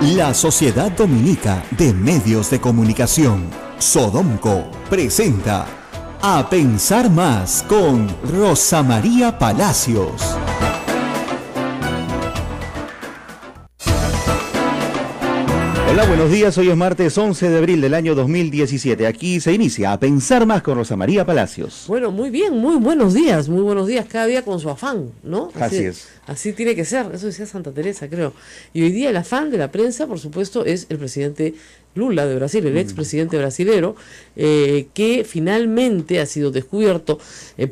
La Sociedad Dominica de Medios de Comunicación, Sodomco, presenta A Pensar Más con Rosa María Palacios. Hola, buenos días. Hoy es martes 11 de abril del año 2017. Aquí se inicia A Pensar Más con Rosa María Palacios. Bueno, muy bien, muy buenos días, cada día con su afán, ¿no? Así es. Así tiene que ser, eso decía Santa Teresa, creo. Y hoy día el afán de la prensa, por supuesto, es el presidente Lula de Brasil, el expresidente brasilero, que finalmente ha sido descubierto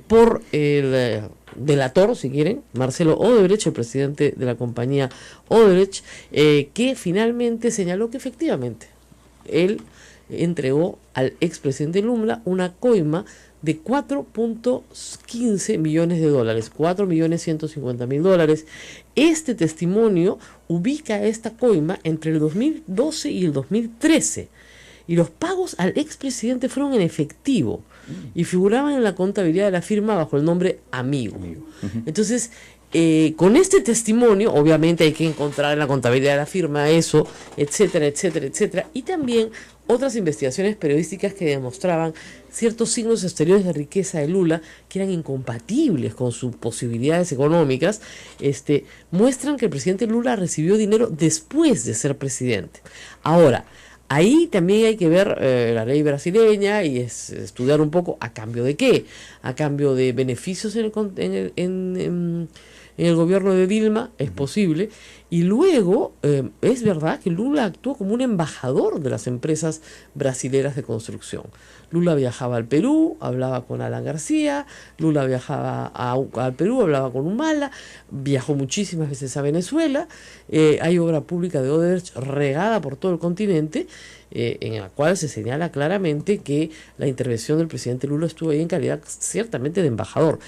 por el delator, si quieren, Marcelo Odebrecht, el presidente de la compañía Odebrecht, que finalmente señaló que efectivamente él entregó al expresidente Lula una coima de 4.15 millones de dólares, 4.150.000 dólares. Este testimonio ubica esta coima entre el 2012 y el 2013. Y los pagos al expresidente fueron en efectivo y figuraban en la contabilidad de la firma bajo el nombre Amigo. Entonces, con este testimonio, obviamente hay que encontrar en la contabilidad de la firma eso, etcétera, etcétera, etcétera. Y también otras investigaciones periodísticas que demostraban ciertos signos exteriores de riqueza de Lula que eran incompatibles con sus posibilidades económicas, muestran que el presidente Lula recibió dinero después de ser presidente. Ahora, ahí también hay que ver la ley brasileña y estudiar un poco a cambio de qué, a cambio de beneficios en el gobierno de Dilma, es posible, y luego es verdad que Lula actuó como un embajador de las empresas brasileras de construcción. Lula viajaba al Perú, hablaba con Alan García, Lula viajaba al Perú, hablaba con Humala, viajó muchísimas veces a Venezuela, hay obra pública de Odebrecht regada por todo el continente, en la cual se señala claramente que la intervención del presidente Lula estuvo ahí en calidad ciertamente de embajador.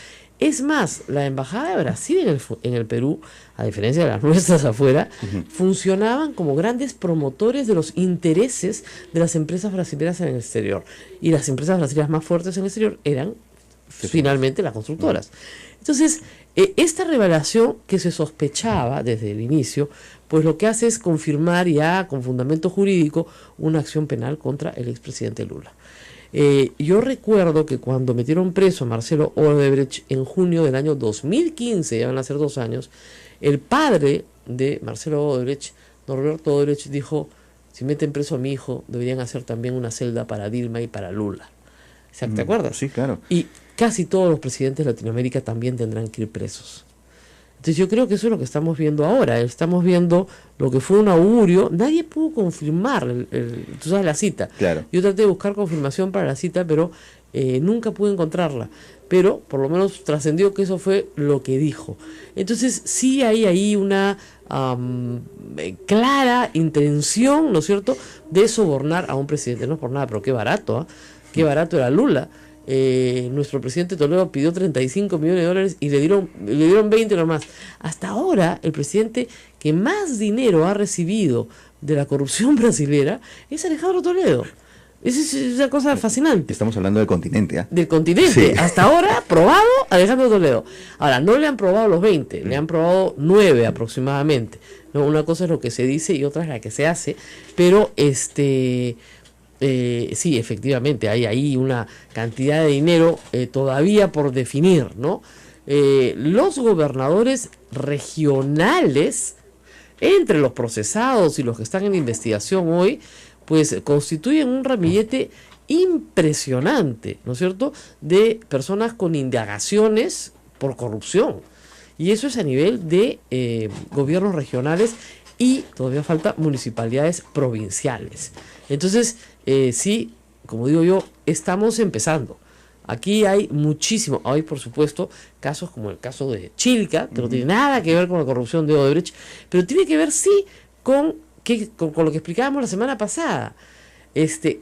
Es más, la embajada de Brasil en el Perú, a diferencia de las nuestras afuera, funcionaban como grandes promotores de los intereses de las empresas brasileñas en el exterior. Y las empresas brasileñas más fuertes en el exterior eran finalmente las constructoras. Entonces, esta revelación que se sospechaba desde el inicio, pues lo que hace es confirmar ya con fundamento jurídico una acción penal contra el expresidente Lula. Yo recuerdo que cuando metieron preso a Marcelo Odebrecht en junio del año 2015, ya van a ser 2 años, el padre de Marcelo Odebrecht, Norberto Odebrecht, dijo: si meten preso a mi hijo, deberían hacer también una celda para Dilma y para Lula. ¿Te acuerdas? Sí, claro. Y casi todos los presidentes de Latinoamérica también tendrán que ir presos. Entonces yo creo que eso es lo que estamos viendo ahora. Estamos viendo lo que fue un augurio. Nadie pudo confirmar, tú sabes, la cita. Claro. Yo traté de buscar confirmación para la cita, pero nunca pude encontrarla. Pero por lo menos trascendió que eso fue lo que dijo. Entonces sí hay ahí una clara intención, ¿no es cierto?, de sobornar a un presidente. No es por nada, pero qué barato, ¿eh? Qué barato era Lula. Nuestro presidente Toledo pidió 35 millones de dólares y le dieron 20 nomás. Hasta ahora, el presidente que más dinero ha recibido de la corrupción brasilera es Alejandro Toledo. Es una cosa fascinante. Estamos hablando del continente, ¿eh? Del continente. Sí. Hasta ahora, probado Alejandro Toledo. Ahora, no le han probado los 20, le han probado 9 aproximadamente. ¿No? Una cosa es lo que se dice y otra es la que se hace, pero sí, efectivamente, hay ahí una cantidad de dinero todavía por definir, ¿no? Los gobernadores regionales, entre los procesados y los que están en investigación hoy, pues constituyen un ramillete impresionante, ¿no es cierto?, de personas con indagaciones por corrupción. Y eso es a nivel de gobiernos regionales y todavía falta municipalidades provinciales. Entonces, sí, como digo yo, estamos empezando. Aquí hay muchísimo. Hay, por supuesto, casos como el caso de Chilca, que no tiene nada que ver con la corrupción de Odebrecht, pero tiene que ver, sí, con lo que explicábamos la semana pasada.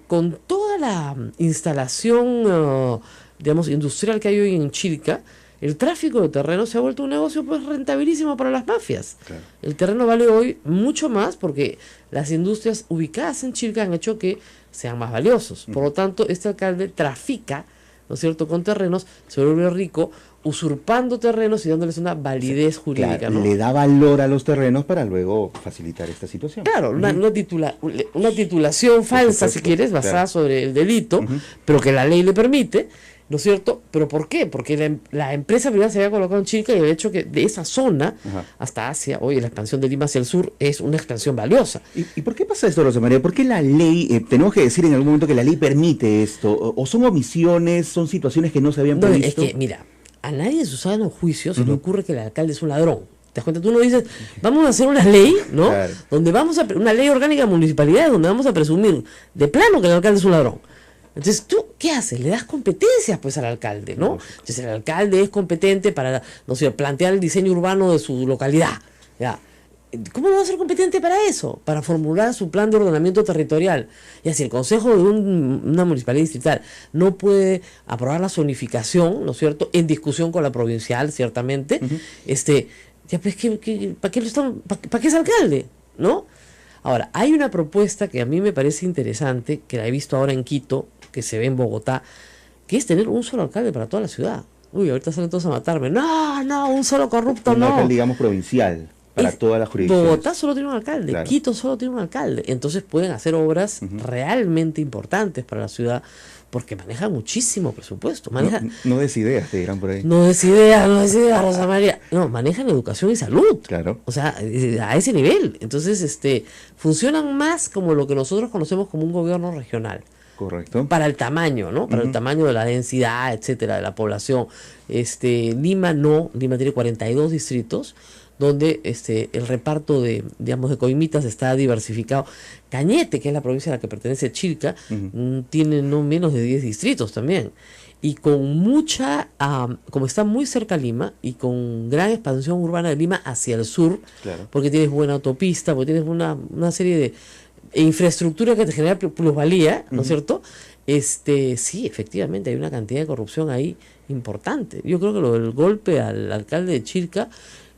Con toda la instalación, digamos, industrial que hay hoy en Chilca, el tráfico de terreno se ha vuelto un negocio pues rentabilísimo para las mafias. Claro. El terreno vale hoy mucho más porque las industrias ubicadas en Chilca han hecho que sean más valiosos. Por lo tanto, este alcalde trafica, ¿no es cierto?, con terrenos, se vuelve rico usurpando terrenos y dándoles una validez jurídica, claro, ¿no? le da valor a los terrenos para luego facilitar esta situación. Claro, una titulación falsa, si quieres, basada sobre el delito, pero que la ley le permite, ¿no es cierto? ¿Pero por qué? Porque la empresa privada se había colocado en Chilca y el hecho que de esa zona hasta Asia, hoy la expansión de Lima hacia el sur es una expansión valiosa. ¿Y por qué pasa esto, Rosa María? ¿Por qué la ley, tenemos que decir en algún momento que la ley permite esto? ¿O son omisiones, son situaciones que no se habían previsto? Es que, mira, a nadie en su sano juicio se le ocurre que el alcalde es un ladrón. ¿Te das cuenta? Tú no dices, vamos a hacer una ley, ¿no? Claro. Donde una ley orgánica de municipalidades donde vamos a presumir de plano que el alcalde es un ladrón. Entonces, ¿tú qué haces? Le das competencias pues al alcalde, ¿no? Entonces, el alcalde es competente para, no sé, plantear el diseño urbano de su localidad, ¿ya? ¿Cómo no va a ser competente para eso? Para formular su plan de ordenamiento territorial. Y así el consejo de una municipalidad distrital no puede aprobar la zonificación, ¿no es cierto?, en discusión con la provincial, ciertamente, ya pues, ¿para qué es alcalde? ¿No? Ahora, hay una propuesta que a mí me parece interesante, que la he visto ahora en Quito, que se ve en Bogotá, que es tener un solo alcalde para toda la ciudad. Uy, ahorita salen todos a matarme. No, un solo corrupto, no. Un alcalde, digamos, provincial. Para todas las jurisdicciones. Bogotá solo tiene un alcalde, claro. Quito solo tiene un alcalde. Entonces pueden hacer obras realmente importantes para la ciudad, porque manejan muchísimo presupuesto. No des ideas, te dirán por ahí. No des ideas, Rosa María. No, manejan educación y salud. Claro. O sea, a ese nivel. Entonces, funcionan más como lo que nosotros conocemos como un gobierno regional. Correcto. Para el tamaño, ¿no? Para el tamaño de la densidad, etcétera, de la población. Lima tiene 42 distritos, donde el reparto de coimitas está diversificado. Cañete, que es la provincia a la que pertenece Chilca, tiene no menos de 10 distritos también. Y con mucha, como está muy cerca Lima, y con gran expansión urbana de Lima hacia el sur, claro, porque tienes buena autopista, porque tienes una serie de infraestructura que te genera plusvalía, ¿no es cierto? Sí, efectivamente, hay una cantidad de corrupción ahí importante. Yo creo que lo del golpe al alcalde de Chilca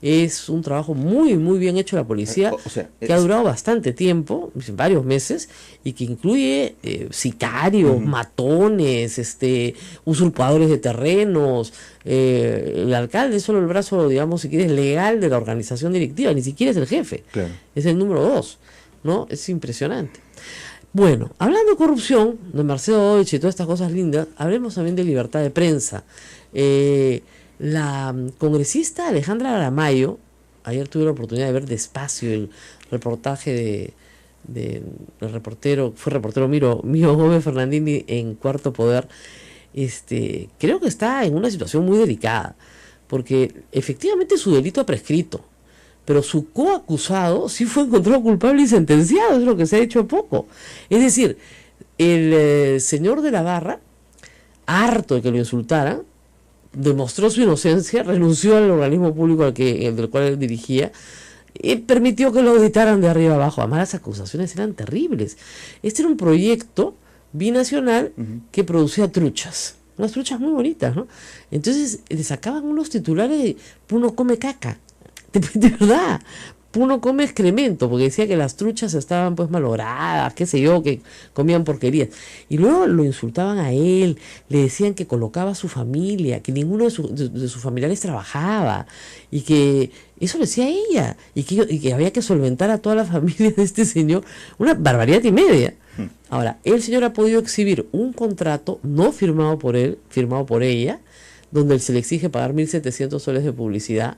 es un trabajo muy, muy bien hecho de la policía, que ha durado bastante tiempo, varios meses, y que incluye sicarios, matones, usurpadores de terrenos. El alcalde es solo el brazo, digamos, si quieres, legal de la organización directiva, ni siquiera es el jefe, claro, es el número 2, ¿no? Es impresionante. Bueno, hablando de corrupción, de Marcelo Doich y todas estas cosas lindas, hablemos también de libertad de prensa. La congresista Alejandra Aramayo, ayer tuve la oportunidad de ver despacio el reportaje del reportero Mío Gómez Fernandini en Cuarto Poder. Creo que está en una situación muy delicada, porque efectivamente su delito ha prescrito, pero su coacusado sí fue encontrado culpable y sentenciado, es lo que se ha dicho a poco. Es decir, el señor de la Barra, harto de que lo insultaran, demostró su inocencia, renunció al organismo público del cual él dirigía, y permitió que lo auditaran de arriba abajo. Además, las acusaciones eran terribles. Este era un proyecto binacional que producía truchas, unas truchas muy bonitas, ¿no? Entonces le sacaban unos titulares de "Puno come caca", de verdad, Puno come excremento, porque decía que las truchas estaban pues malogradas, qué sé yo, que comían porquerías. Y luego lo insultaban a él, le decían que colocaba a su familia, que ninguno de sus familiares trabajaba, y que eso lo decía ella, y que había que solventar a toda la familia de este señor. Una barbaridad y media. Ahora, el señor ha podido exhibir un contrato no firmado por él, firmado por ella, donde se le exige pagar 1.700 soles de publicidad,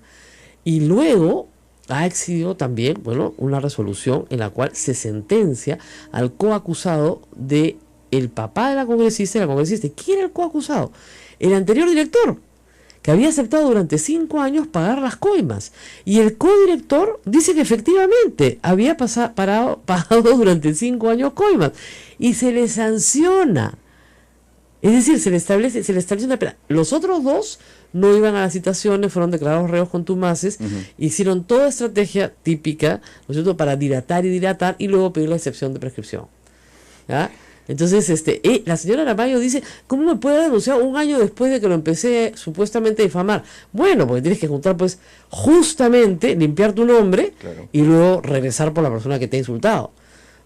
y luego ha exhibido también, una resolución en la cual se sentencia al coacusado de el papá de la congresista y la congresista. ¿Quién era el coacusado? El anterior director, que había aceptado durante 5 años pagar las coimas. Y el codirector dice que efectivamente había pagado durante 5 años coimas. Y se le sanciona. Es decir, se le establece una pena. Los otros dos no iban a las citaciones, fueron declarados reos contumaces, hicieron toda estrategia típica, ¿no es cierto?, para dilatar y luego pedir la excepción de prescripción. ¿Ya? Entonces, la señora Aramayo dice, ¿cómo me puede denunciar 1 año después de que lo empecé supuestamente a difamar? Bueno, porque tienes que juntar, pues, justamente, limpiar tu nombre, claro, y luego regresar por la persona que te ha insultado.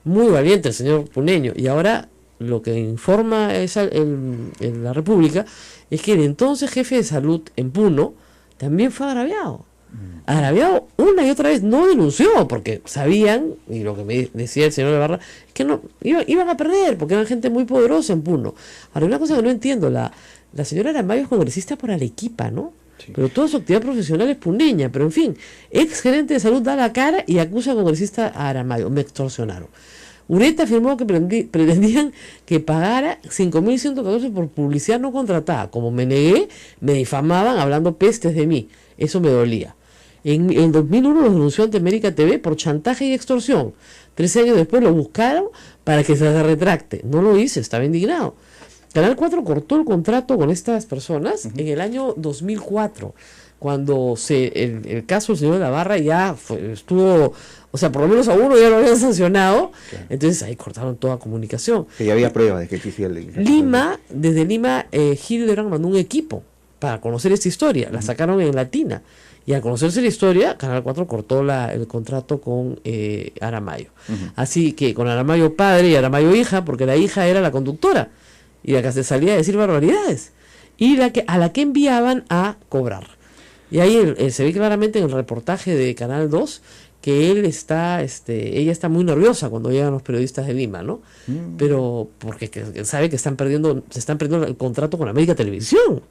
Muy valiente el señor puneño. Y ahora lo que informa la República es que el entonces jefe de salud en Puno también fue agraviado. Agraviado una y otra vez, no denunció porque sabían, y lo que me decía el señor Ibarra, es que no iban a perder porque eran gente muy poderosa en Puno. Ahora, una cosa que no entiendo, la señora Aramayo es congresista por Arequipa, ¿no? Sí. Pero toda su actividad profesional es puneña, pero en fin, ex gerente de salud da la cara y acusa al congresista a Aramayo, me extorsionaron. Ureta afirmó que pretendían que pagara 5.114 por publicidad no contratada. Como me negué, me difamaban hablando pestes de mí. Eso me dolía. En 2001 los denunció ante América TV por chantaje y extorsión. 13 años después lo buscaron para que se retracte. No lo hice, estaba indignado. Canal 4 cortó el contrato con estas personas en el año 2004, cuando el caso del señor de la Barra ya estuvo, o sea, por lo menos a uno ya lo habían sancionado, claro. Entonces ahí cortaron toda comunicación. Que ya había pruebas de que existía desde Lima, Hildebrand mandó un equipo para conocer esta historia, la sacaron en Latina. Y al conocerse la historia, Canal 4 cortó el contrato con Aramayo. Así que con Aramayo padre y Aramayo hija, porque la hija era la conductora y la que se salía a decir barbaridades y a la que enviaban a cobrar. Y ahí se ve claramente en el reportaje de Canal 2 que ella está muy nerviosa cuando llegan los periodistas de Lima, ¿no? Pero porque sabe que se están perdiendo el contrato con América Televisión.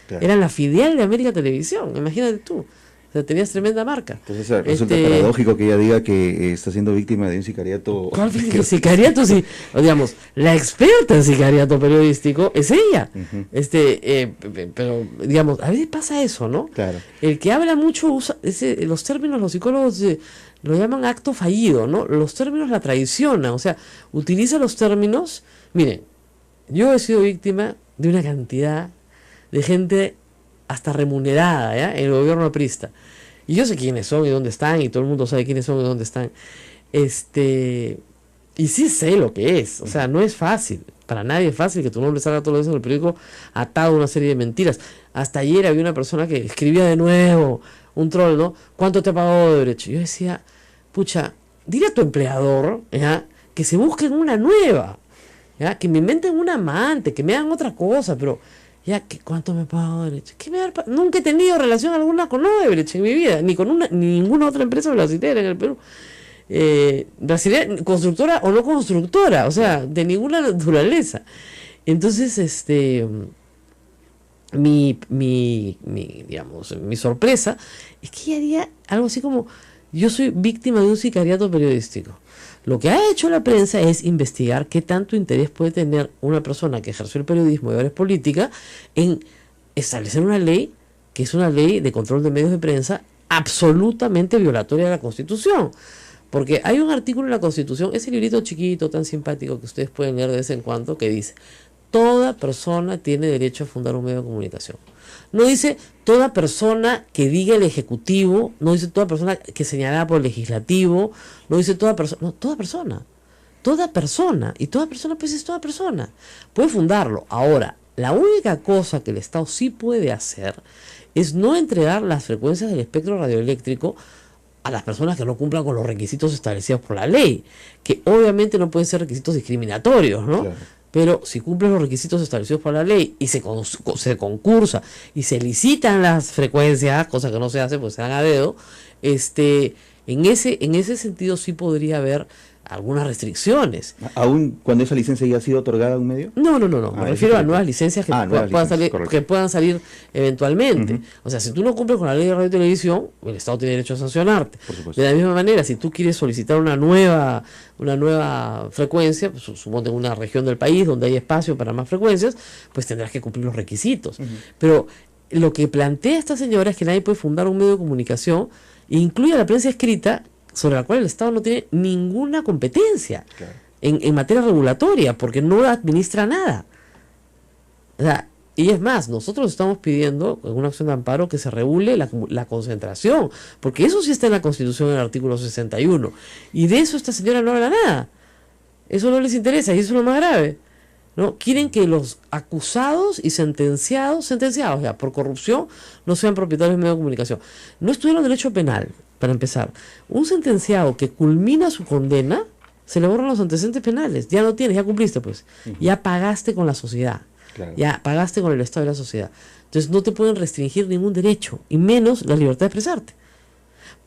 Claro. Eran la filial de América Televisión, imagínate tú. O sea, tenías tremenda marca. Entonces resulta paradójico que ella diga que está siendo víctima de un sicariato. ¿Cuál sicariato? Sí, digamos, la experta en sicariato periodístico es ella. Pero, digamos, a veces pasa eso, ¿no? Claro. El que habla mucho usa los términos, los psicólogos lo llaman acto fallido, ¿no? Los términos la traicionan, o sea, utiliza los términos. Miren, yo he sido víctima de una cantidad de gente hasta remunerada, ¿ya? En el gobierno aprista. Y yo sé quiénes son y dónde están, y todo el mundo sabe quiénes son y dónde están. Y sí sé lo que es. O sea, no es fácil. Para nadie es fácil que tu nombre salga todos los días en el periódico atado a una serie de mentiras. Hasta ayer había una persona que escribía de nuevo, un troll, ¿no? ¿Cuánto te pagó Odebrecht? Yo decía, pucha, dile a tu empleador, ¿ya? Que se busquen una nueva, ¿ya? Que me inventen una amante, que me hagan otra cosa, pero... Ya, ¿cuánto me paga Odebrecht? Nunca he tenido relación alguna con Odebrecht en mi vida, ni con ninguna otra empresa brasilera en el Perú. Brasilera, constructora o no constructora, o sea, de ninguna naturaleza. Entonces, mi sorpresa es que ella haría algo así como: yo soy víctima de un sicariato periodístico. Lo que ha hecho la prensa es investigar qué tanto interés puede tener una persona que ejerció el periodismo y ahora es política en establecer una ley que es una ley de control de medios de prensa absolutamente violatoria de la Constitución. Porque hay un artículo en la Constitución, ese librito chiquito tan simpático que ustedes pueden leer de vez en cuando, que dice: toda persona tiene derecho a fundar un medio de comunicación. No dice toda persona que diga el Ejecutivo, no dice toda persona que señalada por el Legislativo, no dice toda persona, no, toda persona, y toda persona pues es toda persona, puede fundarlo. Ahora, la única cosa que el Estado sí puede hacer es no entregar las frecuencias del espectro radioeléctrico a las personas que no cumplan con los requisitos establecidos por la ley, que obviamente no pueden ser requisitos discriminatorios, ¿no? Claro. Pero si cumplen los requisitos establecidos por la ley y se concursa y se licitan las frecuencias, cosa que no se hace, pues se dan a dedo, en ese sentido sí podría haber algunas restricciones. ¿Aún cuando esa licencia ya ha sido otorgada a un medio? No. Me refiero a nuevas licencias que puedan salir eventualmente. O sea, si tú no cumples con la ley de radio y televisión, el Estado tiene derecho a sancionarte. De la misma manera, si tú quieres solicitar una nueva frecuencia, pues, suponte en una región del país donde hay espacio para más frecuencias, pues tendrás que cumplir los requisitos. Pero lo que plantea esta señora es que nadie puede fundar un medio de comunicación, incluye la prensa escrita, sobre la cual el Estado no tiene ninguna competencia en materia regulatoria, porque no administra nada. O sea, y es más, nosotros estamos pidiendo en una acción de amparo que se regule la concentración, porque eso sí está en la Constitución en el artículo 61, y de eso esta señora no habla nada. Eso no les interesa, y eso es lo más grave, ¿no? Quieren que los acusados y sentenciados ya por corrupción no sean propietarios de medios de comunicación. No estudiaron derecho penal, para empezar. Un sentenciado que culmina su condena, se le borran los antecedentes penales. Ya no tienes, ya cumpliste, pues. Ya pagaste con la sociedad. Claro. Ya pagaste con el Estado y la sociedad. Entonces no te pueden restringir ningún derecho, y menos la libertad de expresarte.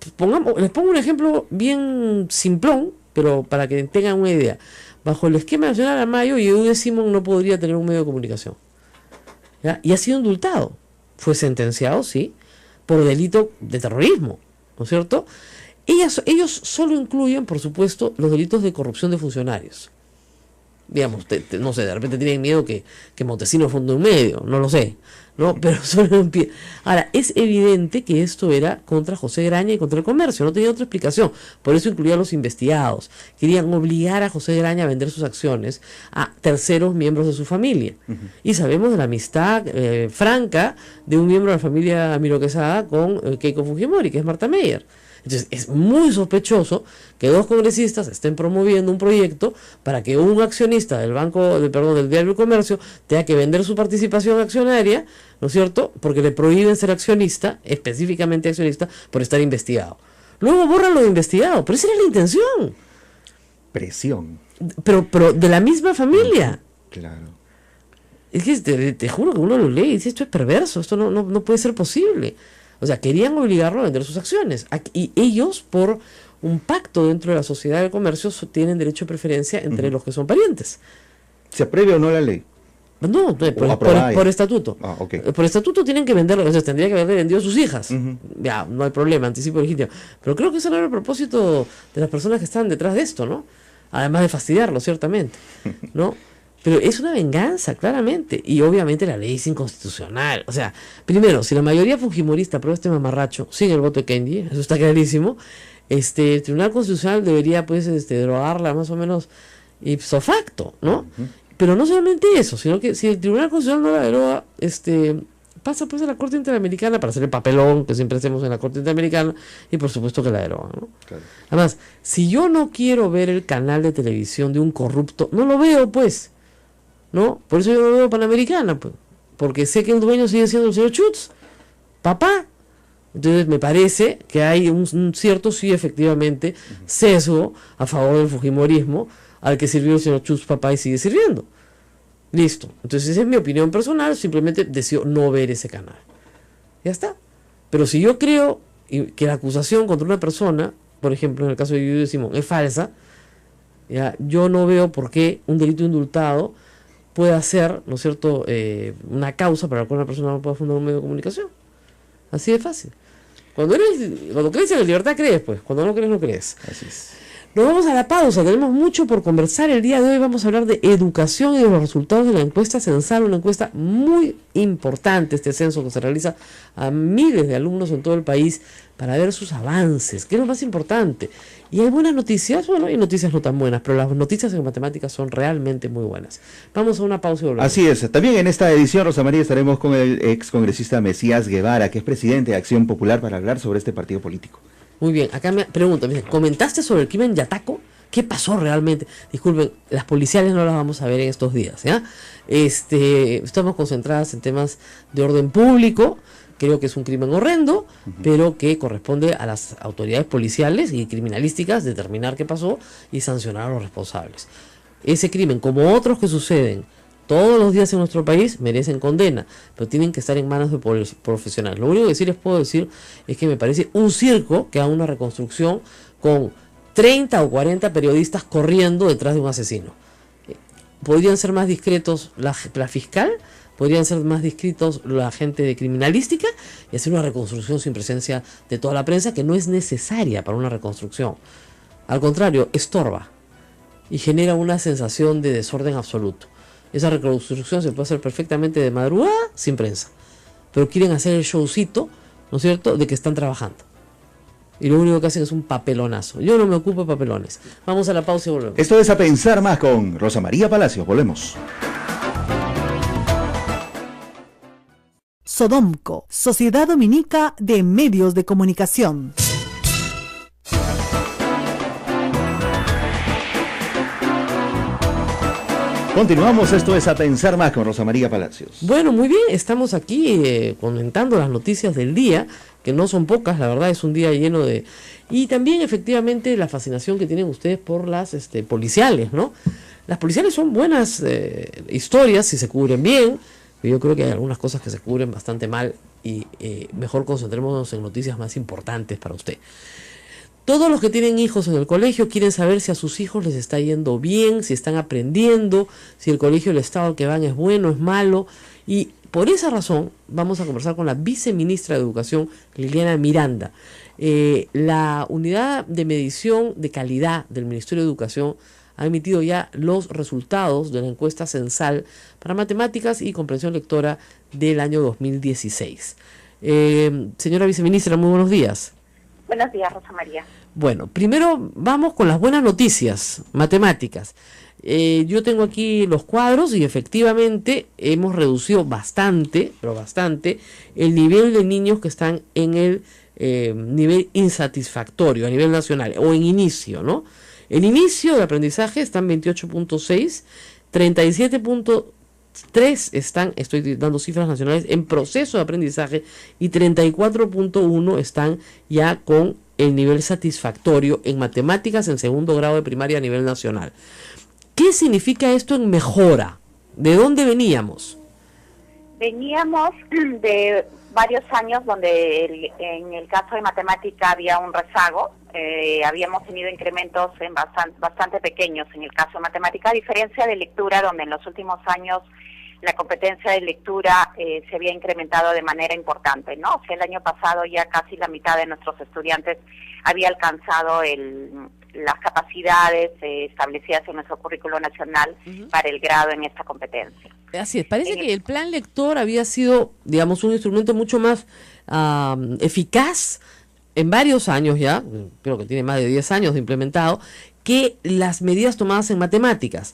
Les pongo un ejemplo bien simplón, pero para que tengan una idea. Bajo el esquema nacional Amayo, Yehude Simón no podría tener un medio de comunicación. ¿Ya? Y ha sido indultado. Fue sentenciado, sí, por delito de terrorismo, ¿no es cierto? Ellos solo incluyen, por supuesto, los delitos de corrupción de funcionarios. Digamos, no sé, de repente tienen miedo que Montesinos funde un medio, no lo sé, ¿no? Pero solo Ahora, es evidente que esto era contra José Graña y contra el comercio, no tenía otra explicación. Por eso incluía a los investigados. Querían obligar a José Graña a vender sus acciones a terceros miembros de su familia. Y sabemos de la amistad franca de un miembro de la familia Miro Quesada con Keiko Fujimori, que es Martha Meyer. Entonces es muy sospechoso que dos congresistas estén promoviendo un proyecto para que un accionista del del Diario del Comercio tenga que vender su participación accionaria, ¿no es cierto? Porque le prohíben ser accionista, específicamente accionista, por estar investigado. Luego borran lo de investigado, pero esa era la intención. Presión. Pero de la misma familia. Claro. Es que te juro que uno lo lee y dice, esto es perverso, esto no puede ser posible. O sea, querían obligarlo a vender sus acciones. Y ellos, por un pacto dentro de la sociedad de comercio, tienen derecho de preferencia entre los que son parientes. ¿Se apruebe o no la ley? No, por estatuto. Ah, okay. Por estatuto tienen que venderlo, entonces tendría que haberle vendido a sus hijas. Ya, no hay problema, anticipo legítimo. Pero creo que ese no era el propósito de las personas que están detrás de esto, ¿no? Además de fastidiarlo, ciertamente, ¿no? Pero es una venganza, claramente. Y obviamente la ley es inconstitucional. O sea, primero, si la mayoría fujimorista aprueba este mamarracho sin el voto de Kendi, eso está clarísimo, el Tribunal Constitucional debería, pues, derogarla más o menos ipso facto, ¿no? Pero no solamente eso, sino que si el Tribunal Constitucional no la deroga, pasa pues a la Corte Interamericana para hacer el papelón que siempre hacemos en la Corte Interamericana, y por supuesto que la derogan, ¿no? Claro. Además, si yo no quiero ver el canal de televisión de un corrupto, no lo veo, pues, ¿no? Por eso yo no veo Panamericana, pues, porque sé que el dueño sigue siendo el señor Schutz, papá. Entonces me parece que hay un cierto, sí, efectivamente, sesgo a favor del fujimorismo al que sirvió el señor Schutz, papá, y sigue sirviendo. Listo. Entonces esa es mi opinión personal, simplemente decido no ver ese canal. Ya está. Pero si yo creo que la acusación contra una persona, por ejemplo en el caso de Yehude Simón, es falsa, ya, yo no veo por qué un delito indultado pueda ser, ¿no es cierto?, una causa para la cual una persona no pueda fundar un medio de comunicación. Así de fácil. Cuando crees en la libertad, crees, pues. Cuando no crees, no crees. Así es. Nos vamos a la pausa, tenemos mucho por conversar el día de hoy. Vamos a hablar de educación y de los resultados de la encuesta Censal, una encuesta muy importante, este censo que se realiza a miles de alumnos en todo el país para ver sus avances, que es lo más importante. Y hay buenas noticias, bueno, hay noticias no tan buenas, pero las noticias en matemáticas son realmente muy buenas. Vamos a una pausa y volvemos. Así es, también en esta edición, Rosa María, estaremos con el ex congresista Mesías Guevara, que es presidente de Acción Popular, para hablar sobre este partido político. Muy bien, acá me preguntan, ¿comentaste sobre el crimen Yataco? ¿Qué pasó realmente? Disculpen, las policiales no las vamos a ver en estos días, ¿ya? Estamos concentradas en temas de orden público. Creo que es un crimen horrendo, pero que corresponde a las autoridades policiales y criminalísticas determinar qué pasó y sancionar a los responsables. Ese crimen, como otros que suceden todos los días en nuestro país, merecen condena, pero tienen que estar en manos de profesionales. Lo único que sí les puedo decir es que me parece un circo que haga una reconstrucción con 30 o 40 periodistas corriendo detrás de un asesino. Podrían ser más discretos la fiscal, podrían ser más discretos la gente de criminalística y hacer una reconstrucción sin presencia de toda la prensa, que no es necesaria para una reconstrucción. Al contrario, estorba y genera una sensación de desorden absoluto. Esa reconstrucción se puede hacer perfectamente de madrugada sin prensa, pero quieren hacer el showcito, ¿no es cierto?, de que están trabajando. Y lo único que hacen es un papelonazo. Yo no me ocupo de papelones. Vamos a la pausa y volvemos. Esto es A Pensar Más con Rosa María Palacios. Volvemos. Sodomco, Sociedad Dominica de Medios de Comunicación. Continuamos, esto es A Pensar Más con Rosa María Palacios. Bueno, muy bien, estamos aquí comentando las noticias del día, que no son pocas, la verdad es un día lleno de... Y también efectivamente la fascinación que tienen ustedes por las policiales, ¿no? Las policiales son buenas historias si se cubren bien, pero yo creo que hay algunas cosas que se cubren bastante mal y mejor concentrémonos en noticias más importantes para usted. Todos los que tienen hijos en el colegio quieren saber si a sus hijos les está yendo bien, si están aprendiendo, si el colegio, el estado al que van es bueno, es malo. Y por esa razón vamos a conversar con la viceministra de Educación, Liliana Miranda. La unidad de medición de calidad del Ministerio de Educación ha emitido ya los resultados de la encuesta censal para matemáticas y comprensión lectora del año 2016. Señora viceministra, muy buenos días. Buenos días, Rosa María. Bueno, primero vamos con las buenas noticias, matemáticas. Yo tengo aquí los cuadros y efectivamente hemos reducido bastante, pero bastante, el nivel de niños que están en el nivel insatisfactorio a nivel nacional o en inicio, ¿no? El inicio de aprendizaje está en 28.6, 37.3 están, estoy dando cifras nacionales, en proceso de aprendizaje y 34.1 están ya con el nivel satisfactorio en matemáticas en segundo grado de primaria a nivel nacional. ¿Qué significa esto en mejora? ¿De dónde veníamos? Veníamos de varios años donde en el caso de matemática había un rezago. Habíamos tenido incrementos bastante pequeños en el caso de matemática, a diferencia de lectura, donde en los últimos años la competencia de lectura se había incrementado de manera importante, ¿no? O sea, el año pasado ya casi la mitad de nuestros estudiantes había alcanzado las capacidades establecidas en nuestro currículo nacional para el grado en esta competencia. Así es, parece que el plan lector había sido, digamos, un instrumento mucho más eficaz en varios años ya, creo que tiene más de 10 años de implementado, que las medidas tomadas en matemáticas.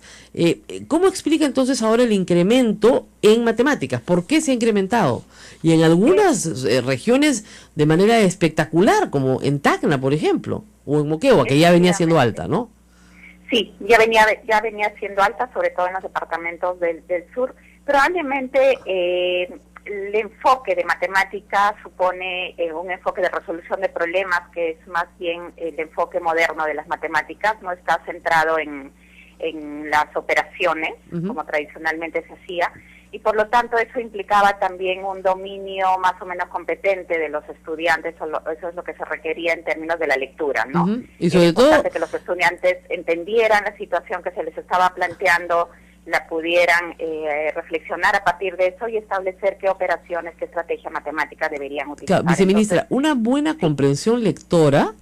¿Cómo explica entonces ahora el incremento en matemáticas? ¿Por qué se ha incrementado? Y en algunas regiones de manera espectacular, como en Tacna, por ejemplo, o en Moquegua, que ya venía siendo alta, ¿no? Sí, ya venía siendo alta, sobre todo en los departamentos del sur. Probablemente el enfoque de matemática supone un enfoque de resolución de problemas, que es más bien el enfoque moderno de las matemáticas, no está centrado en las operaciones, como tradicionalmente se hacía, y por lo tanto eso implicaba también un dominio más o menos competente de los estudiantes, eso es lo que se requería en términos de la lectura, ¿no? Y sobre todo que los estudiantes entendieran la situación que se les estaba planteando, la pudieran reflexionar a partir de eso y establecer qué operaciones, qué estrategia matemática deberían utilizar. Claro, viceministra, entonces, una buena comprensión lectora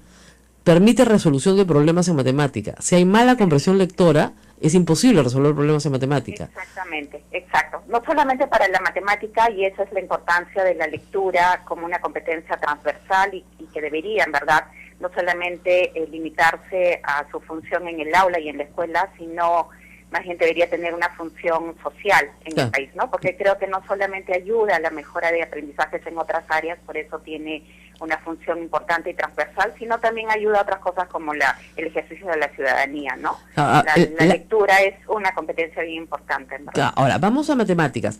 permite resolución de problemas en matemática. Si hay mala comprensión lectora, es imposible resolver problemas en matemática. Exactamente, exacto. No solamente para la matemática, y esa es la importancia de la lectura como una competencia transversal y que debería, en verdad, no solamente limitarse a su función en el aula y en la escuela, sino más bien debería tener una función social en el país, ¿no? Porque creo que no solamente ayuda a la mejora de aprendizajes en otras áreas, por eso tiene una función importante y transversal, sino también ayuda a otras cosas como el ejercicio de la ciudadanía, ¿no? La lectura es una competencia bien importante, en verdad. Ahora, vamos a matemáticas.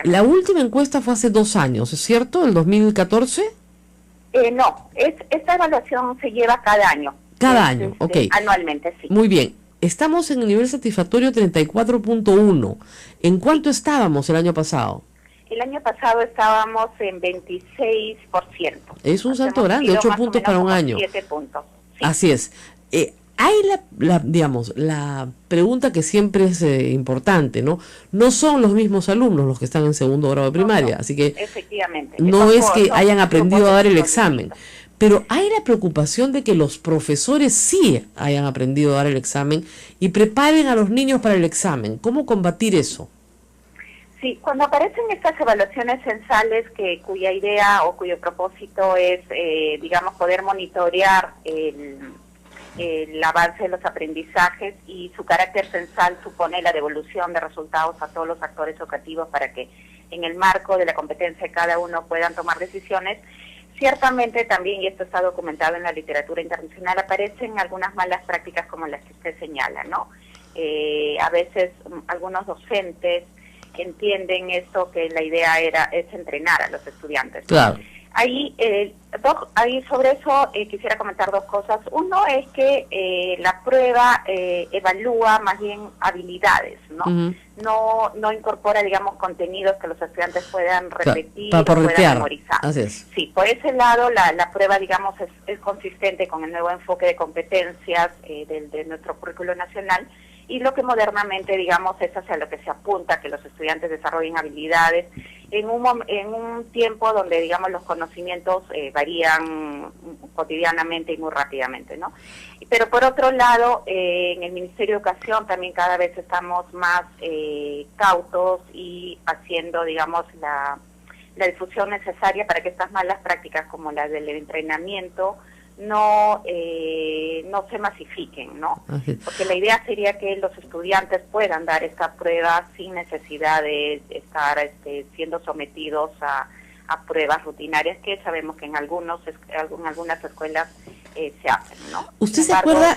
La última encuesta fue hace 2 años, ¿es cierto? ¿El 2014? No, esta evaluación se lleva cada año. Cada año, ok. Anualmente, sí. Muy bien. Estamos en el nivel satisfactorio 34.1. ¿En cuánto estábamos el año pasado? El año pasado estábamos en 26%. Es un salto grande, 8 puntos para un año. 7 puntos. Sí. Así es. Hay digamos, la pregunta que siempre es importante, ¿no? No son los mismos alumnos los que están en segundo grado de primaria, así que efectivamente. No es que hayan aprendido a dar el examen. Pero hay la preocupación de que los profesores sí hayan aprendido a dar el examen y preparen a los niños para el examen. ¿Cómo combatir eso? Sí, cuando aparecen estas evaluaciones censales cuya idea o cuyo propósito es, digamos, poder monitorear el avance de los aprendizajes y su carácter censal supone la devolución de resultados a todos los actores educativos para que en el marco de la competencia de cada uno puedan tomar decisiones. Ciertamente también, y esto está documentado en la literatura internacional, aparecen algunas malas prácticas como las que usted señala, ¿no? A veces algunos docentes entienden esto, que la idea es entrenar a los estudiantes. Claro. Ahí sobre eso quisiera comentar dos cosas. Uno es que la prueba evalúa más bien habilidades, ¿no? No incorpora, digamos, contenidos que los estudiantes puedan repetir o puedan memorizar. Así es. Sí, por ese lado la prueba, digamos, es consistente con el nuevo enfoque de competencias de nuestro currículo nacional, y lo que modernamente, digamos, es hacia lo que se apunta, que los estudiantes desarrollen habilidades en un tiempo donde, digamos, los conocimientos varían cotidianamente y muy rápidamente, ¿no? Pero por otro lado, en el Ministerio de Educación también cada vez estamos más cautos y haciendo, digamos, la difusión necesaria para que estas malas prácticas como las del entrenamiento no se masifiquen, ¿no? Porque la idea sería que los estudiantes puedan dar esta prueba sin necesidad de estar siendo sometidos a pruebas rutinarias que sabemos que en algunas escuelas se hacen, ¿no? ¿Usted se acuerda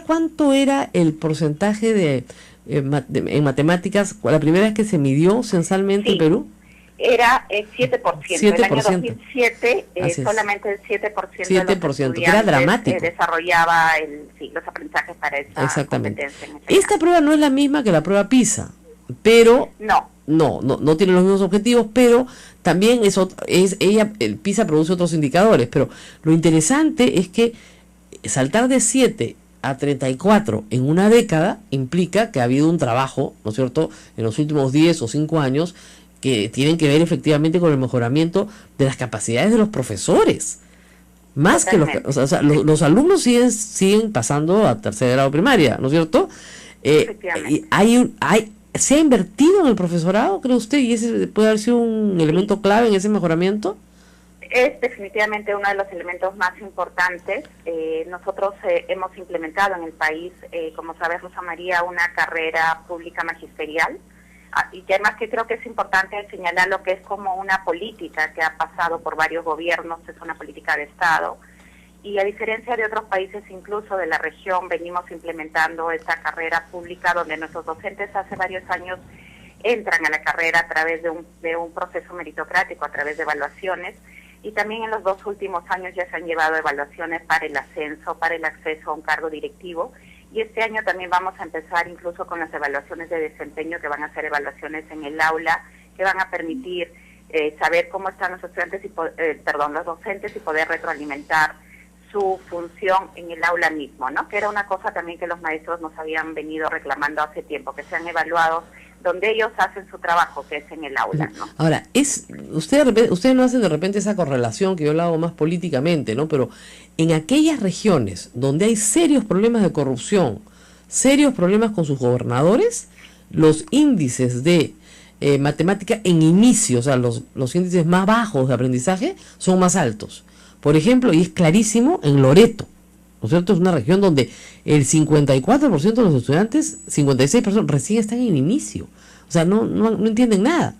cuánto era el porcentaje de en matemáticas la primera vez que se midió censalmente en Perú? Era 7%. 7%. En el año 2007 solamente el 7% de los estudiantes que era dramático. Desarrollaba los aprendizajes para esa competencia. Esta prueba no es la misma que la prueba PISA, pero no tiene los mismos objetivos, pero también el PISA produce otros indicadores, pero lo interesante es que saltar de 7 a 34 en una década implica que ha habido un trabajo, ¿no es cierto?, en los últimos 10 o 5 años que tienen que ver efectivamente con el mejoramiento de las capacidades de los profesores. Más totalmente. Que los alumnos siguen pasando a tercer grado primaria, ¿no es cierto? ¿Se ha invertido en el profesorado, cree usted? ¿Y ese puede haber sido un elemento clave en ese mejoramiento? Es definitivamente uno de los elementos más importantes. Nosotros hemos implementado en el país, como sabe Rosa María, una carrera pública magisterial, y que además que creo que es importante señalar lo que es como una política que ha pasado por varios gobiernos, es una política de Estado, y a diferencia de otros países incluso de la región, venimos implementando esta carrera pública donde nuestros docentes hace varios años entran a la carrera a través de un proceso meritocrático, a través de evaluaciones, y también en los 2 últimos años ya se han llevado evaluaciones para el ascenso, para el acceso a un cargo directivo, y este año también vamos a empezar incluso con las evaluaciones de desempeño, que van a ser evaluaciones en el aula, que van a permitir saber cómo están los estudiantes los docentes y poder retroalimentar su función en el aula mismo, ¿no? Que era una cosa también que los maestros nos habían venido reclamando hace tiempo, que sean evaluados donde ellos hacen su trabajo, que es en el aula, ¿no? Ahora, ustedes no hacen de repente esa correlación que yo la hago más políticamente, ¿no? Pero en aquellas regiones donde hay serios problemas de corrupción, serios problemas con sus gobernadores, los índices de matemática en inicio, o sea, los índices más bajos de aprendizaje son más altos. Por ejemplo, y es clarísimo en Loreto, ¿no es cierto? Es una región donde el 54% de los estudiantes, 56% recién están en inicio. O sea, no entienden nada.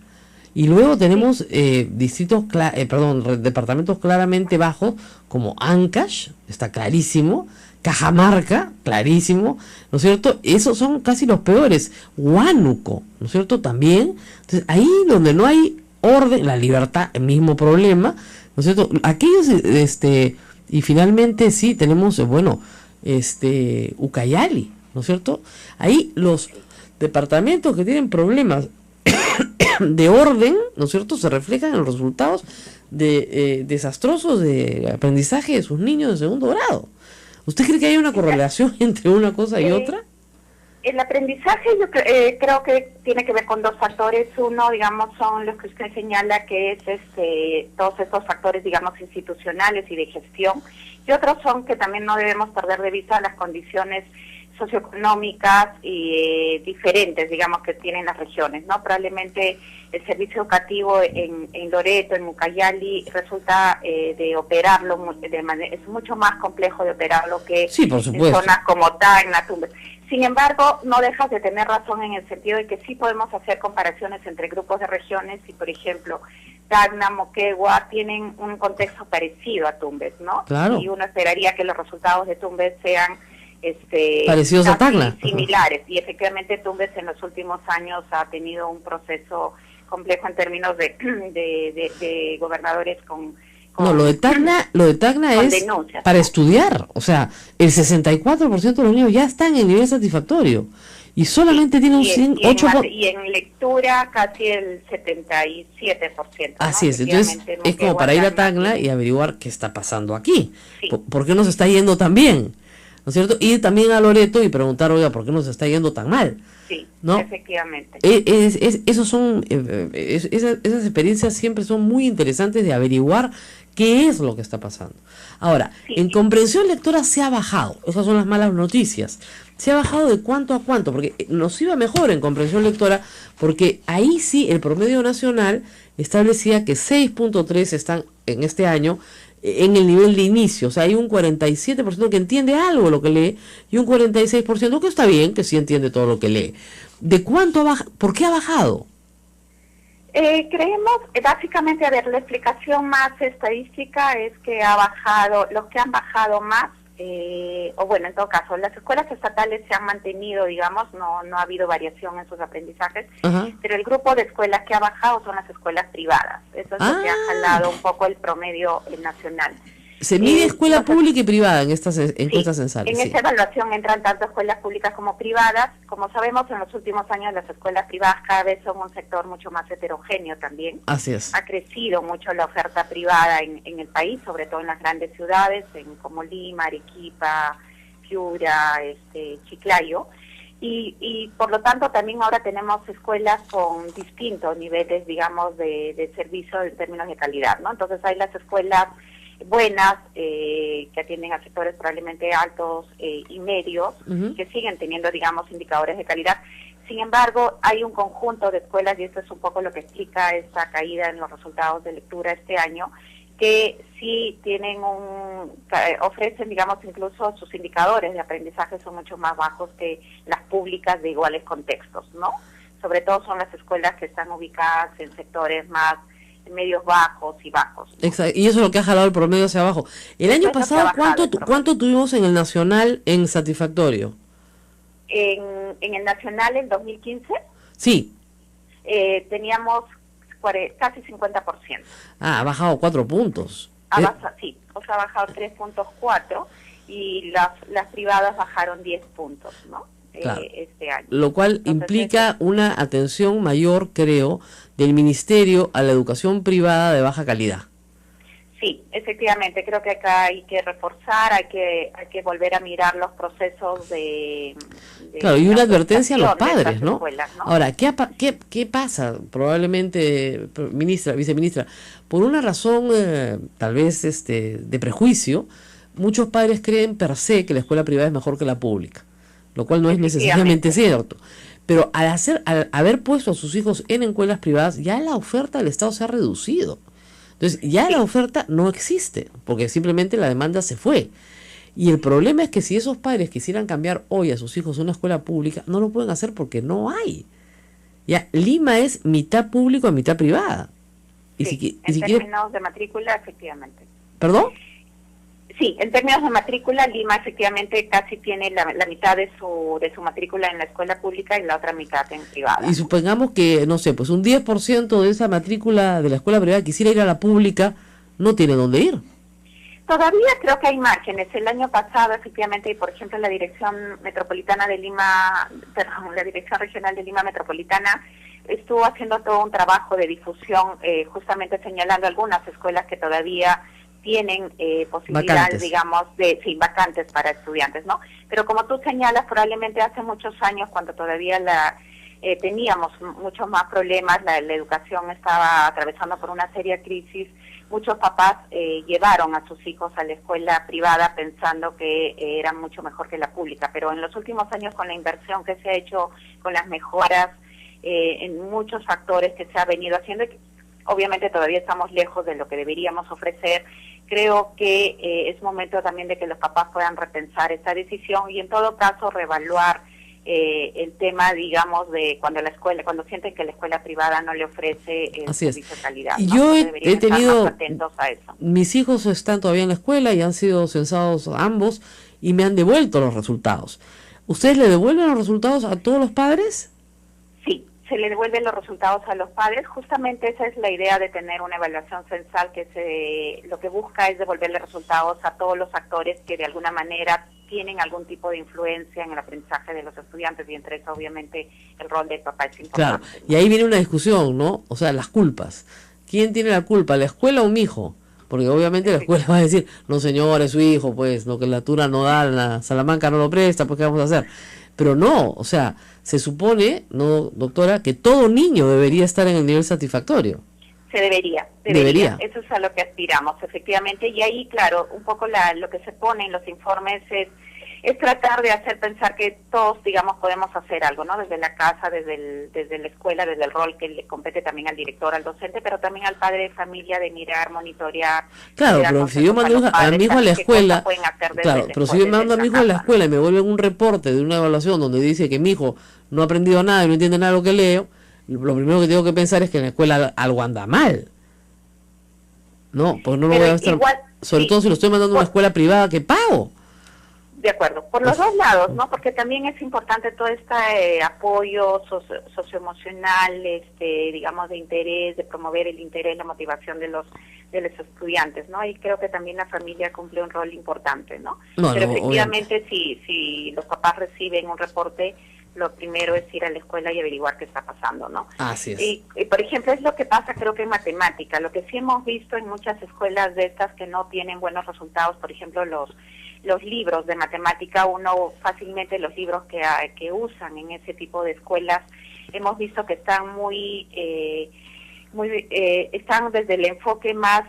Y luego tenemos departamentos claramente bajos, como Ancash, está clarísimo, Cajamarca, clarísimo, ¿no es cierto? Esos son casi los peores. Huánuco, ¿no es cierto? También. Entonces, ahí donde no hay orden, la Libertad, el mismo problema, ¿no es cierto? Aquellos, y finalmente sí, tenemos, Ucayali, ¿no es cierto? Ahí los departamentos que tienen problemas de orden, ¿no es cierto?, se reflejan en los resultados desastrosos de aprendizaje de sus niños de segundo grado. ¿Usted cree que hay una correlación entre una cosa y otra? El aprendizaje yo creo que tiene que ver con 2 factores. Uno, digamos, son los que usted señala, que es todos estos factores, digamos, institucionales y de gestión, y otros son que también no debemos perder de vista las condiciones socioeconómicas y diferentes, digamos, que tienen las regiones, ¿no? Probablemente el servicio educativo en Loreto, en Ucayali, resulta de operarlo es mucho más complejo de operarlo que en zonas como Tacna, Tumbes. Sin embargo, no dejas de tener razón en el sentido de que sí podemos hacer comparaciones entre grupos de regiones y, por ejemplo, Tacna, Moquegua tienen un contexto parecido a Tumbes, ¿no? Claro. Y uno esperaría que los resultados de Tumbes sean parecidos a Tacna, similares. Y efectivamente Tumbes en los últimos años ha tenido un proceso complejo en términos de gobernadores con no, lo de Tacna es denuncias, para ¿no? estudiar, o sea, el 64% de los niños ya están en el nivel satisfactorio y solamente tiene un 8%. Y en lectura casi el 77%. ¿no? Así es, entonces es como para ir a Tacna y averiguar qué está pasando aquí, sí. ¿Por qué nos está yendo tan bien? ¿No es cierto? Ir también a Loreto y preguntar, oiga, ¿por qué nos está yendo tan mal? Sí, ¿no? efectivamente. Esas experiencias siempre son muy interesantes de averiguar qué es lo que está pasando. Ahora, sí, en comprensión lectora se ha bajado, esas son las malas noticias. Se ha bajado de cuánto a cuánto, porque nos iba mejor en comprensión lectora, porque ahí sí el promedio nacional establecía que 6.3 están en este año en el nivel de inicio, o sea, hay un 47% que entiende algo lo que lee y un 46% que está bien, que sí entiende todo lo que lee. ¿De cuánto baja? ¿Por qué ha bajado? Creemos, básicamente, a ver, la explicación más estadística es que ha bajado, los que han bajado más, o bueno, en todo caso, las escuelas estatales se han mantenido, digamos, no ha habido variación en sus aprendizajes, pero el grupo de escuelas que ha bajado son las escuelas privadas. Eso es lo que ha jalado un poco el promedio nacional. Se mide escuela pública y privada en estas encuestas censales. En esta evaluación entran tanto escuelas públicas como privadas. Como sabemos, en los últimos años las escuelas privadas cada vez son un sector mucho más heterogéneo también. Así es. Ha crecido mucho la oferta privada en el país, sobre todo en las grandes ciudades, como Lima, Arequipa, Piura, Chiclayo. Y por lo tanto también ahora tenemos escuelas con distintos niveles, digamos, de servicio en términos de calidad, ¿no? Entonces hay las escuelas buenas, que atienden a sectores probablemente altos y medios, que siguen teniendo, digamos, indicadores de calidad. Sin embargo, hay un conjunto de escuelas, y esto es un poco lo que explica esta caída en los resultados de lectura este año, que sí tienen ofrecen, digamos, incluso sus indicadores de aprendizaje son mucho más bajos que las públicas de iguales contextos, ¿no? Sobre todo son las escuelas que están ubicadas en sectores más medios bajos y bajos, ¿no? Exacto, y eso es lo que ha jalado el promedio hacia abajo. El año pasado, ¿cuánto tuvimos en el nacional en satisfactorio? En el nacional, en 2015, sí, teníamos casi 50%. Ah, ha bajado 4 puntos. Sí, o sea, ha bajado 3.4 y las privadas bajaron 10 puntos, ¿no? Claro. Este año. Lo cual implica una atención mayor, creo, del Ministerio a la educación privada de baja calidad. Sí, efectivamente, creo que acá hay que reforzar, hay que volver a mirar los procesos de claro, y una advertencia a los padres, ¿no? Escuelas, ¿no? Ahora, ¿qué pasa? Probablemente, viceministra, por una razón tal vez de prejuicio, muchos padres creen per se que la escuela privada es mejor que la pública, lo cual no es necesariamente cierto. Pero al haber puesto a sus hijos en escuelas privadas, ya la oferta del Estado se ha reducido. Entonces, ya la oferta no existe, porque simplemente la demanda se fue. Y el problema es que si esos padres quisieran cambiar hoy a sus hijos a una escuela pública, no lo pueden hacer porque no hay. Ya, Lima es mitad público a mitad privada. Sí, en términos de matrícula, efectivamente. ¿Perdón? Sí, en términos de matrícula, Lima efectivamente casi tiene la mitad de su matrícula en la escuela pública y la otra mitad en privada. Y supongamos que, no sé, pues un 10% de esa matrícula de la escuela privada quisiera ir a la pública, no tiene dónde ir. Todavía creo que hay márgenes. El año pasado, efectivamente, y por ejemplo, la Dirección Metropolitana de Lima, la Dirección Regional de Lima Metropolitana estuvo haciendo todo un trabajo de difusión, justamente señalando algunas escuelas que todavía tienen posibilidades, digamos, vacantes para estudiantes, ¿no? Pero como tú señalas, probablemente hace muchos años, cuando todavía teníamos muchos más problemas, la educación estaba atravesando por una seria crisis, muchos papás llevaron a sus hijos a la escuela privada pensando que era mucho mejor que la pública, pero en los últimos años, con la inversión que se ha hecho, con las mejoras en muchos factores que se ha venido haciendo, obviamente todavía estamos lejos de lo que deberíamos ofrecer. Creo que es momento también de que los papás puedan repensar esta decisión y en todo caso reevaluar el tema, digamos, de cuando sienten que la escuela privada no le ofrece el servicio de calidad, ¿no? Yo he tenido, atentos a eso. Mis hijos están todavía en la escuela y han sido censados ambos, y me han devuelto los resultados. ¿Ustedes le devuelven los resultados a todos los padres? Sí, se le devuelven los resultados a los padres. Justamente esa es la idea de tener una evaluación censal lo que busca es devolverle resultados a todos los actores que de alguna manera tienen algún tipo de influencia en el aprendizaje de los estudiantes, y entre eso obviamente el rol del papá es importante. Claro, y ahí viene una discusión, ¿no? O sea, las culpas. ¿Quién tiene la culpa, la escuela o mi hijo? Porque obviamente la escuela va a decir, no señor, es su hijo, pues, lo que la altura no da, la Salamanca no lo presta, pues, ¿qué vamos a hacer? Pero no, o sea, se supone, ¿no, doctora, que todo niño debería estar en el nivel satisfactorio? Se debería. Eso es a lo que aspiramos, efectivamente. Y ahí, claro, un poco lo que se pone en los informes es tratar de hacer pensar que todos, digamos, podemos hacer algo, ¿no? Desde la casa, desde la escuela, desde el rol que le compete también al director, al docente, pero también al padre de familia, de mirar, monitorear. Claro, pero si yo mando a mi hijo a la escuela, claro, pero si yo mando a mi hijo a la escuela y me vuelven un reporte de una evaluación donde dice que mi hijo no ha aprendido nada y no entiende nada de lo que leo, lo primero que tengo que pensar es que en la escuela algo anda mal. No, pues no lo voy a estar, igual, sobre todo si lo estoy mandando a una escuela privada que pago. De acuerdo, por los dos lados, ¿no? Porque también es importante todo este apoyo socioemocional, digamos, de interés, de promover el interés, la motivación de los estudiantes, ¿no? Y creo que también la familia cumple un rol importante, ¿no? Pero efectivamente, si los papás reciben un reporte, lo primero es ir a la escuela y averiguar qué está pasando, ¿no? Así es. Y, por ejemplo, es lo que pasa, creo que en matemática. Lo que sí hemos visto en muchas escuelas de estas que no tienen buenos resultados, por ejemplo, los libros de matemática, uno fácilmente los libros que usan en ese tipo de escuelas, hemos visto que están están desde el enfoque más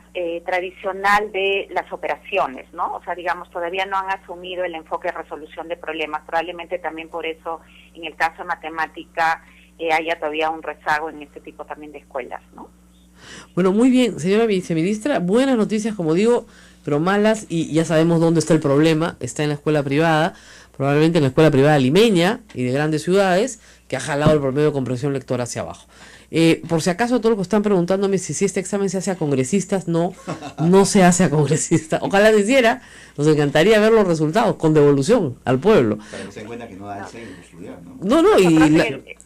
tradicional de las operaciones, ¿no? O sea, digamos, todavía no han asumido el enfoque de resolución de problemas. Probablemente también por eso, en el caso de matemática, haya todavía un rezago en este tipo también de escuelas, ¿no? Bueno, muy bien, señora viceministra, buenas noticias, como digo, pero malas, y ya sabemos dónde está el problema. Está en la escuela privada, probablemente en la escuela privada limeña y de grandes ciudades, que ha jalado el promedio de comprensión lectora hacia abajo. Por si acaso, todo lo que están preguntándome si este examen se hace a congresistas, no se hace a congresistas. Ojalá se hiciera, nos encantaría ver los resultados con devolución al pueblo. Para que se den cuenta que no da el censo estudiar, ¿no?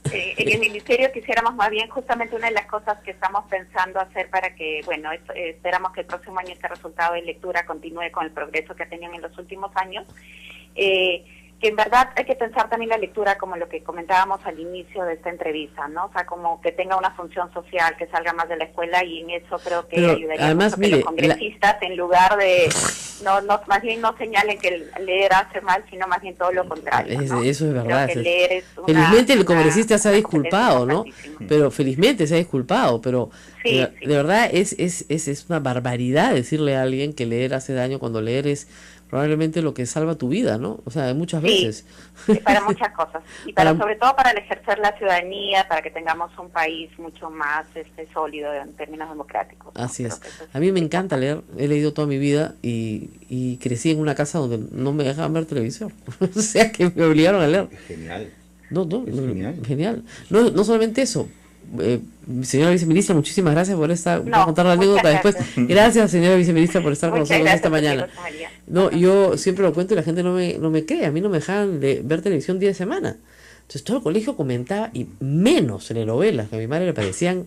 En el ministerio quisiéramos más bien, justamente una de las cosas que estamos pensando hacer para que, bueno, esperamos que el próximo año este resultado de lectura continúe con el progreso que tenían en los últimos años, que en verdad hay que pensar también la lectura como lo que comentábamos al inicio de esta entrevista, ¿no? O sea, como que tenga una función social, que salga más de la escuela, y en eso creo que ayudaría además, mucho que los congresistas, en lugar de, más bien no señalen que leer hace mal, sino más bien todo lo contrario, ¿no? Eso es verdad. Felizmente el congresista se ha disculpado, ¿no? Pero felizmente se ha disculpado, pero de verdad es una barbaridad decirle a alguien que leer hace daño cuando leer es probablemente lo que salva tu vida, ¿no? O sea, muchas veces. Sí, para muchas cosas. Y sobre todo para ejercer la ciudadanía, para que tengamos un país mucho más sólido en términos democráticos, ¿no? Así es. A mí me encanta leer, he leído toda mi vida y crecí en una casa donde no me dejaban ver televisión. O sea, que me obligaron a leer. Genial. Genial. No solamente eso. Señora viceministra, muchísimas gracias por contar la anécdota después. Gracias, señora viceministra, por estar con nosotros esta mañana. Yo siempre lo cuento y la gente no me cree. A mí no me dejaban ver televisión día de semana. Entonces todo el colegio comentaba, y menos telenovelas, que a mi madre le parecían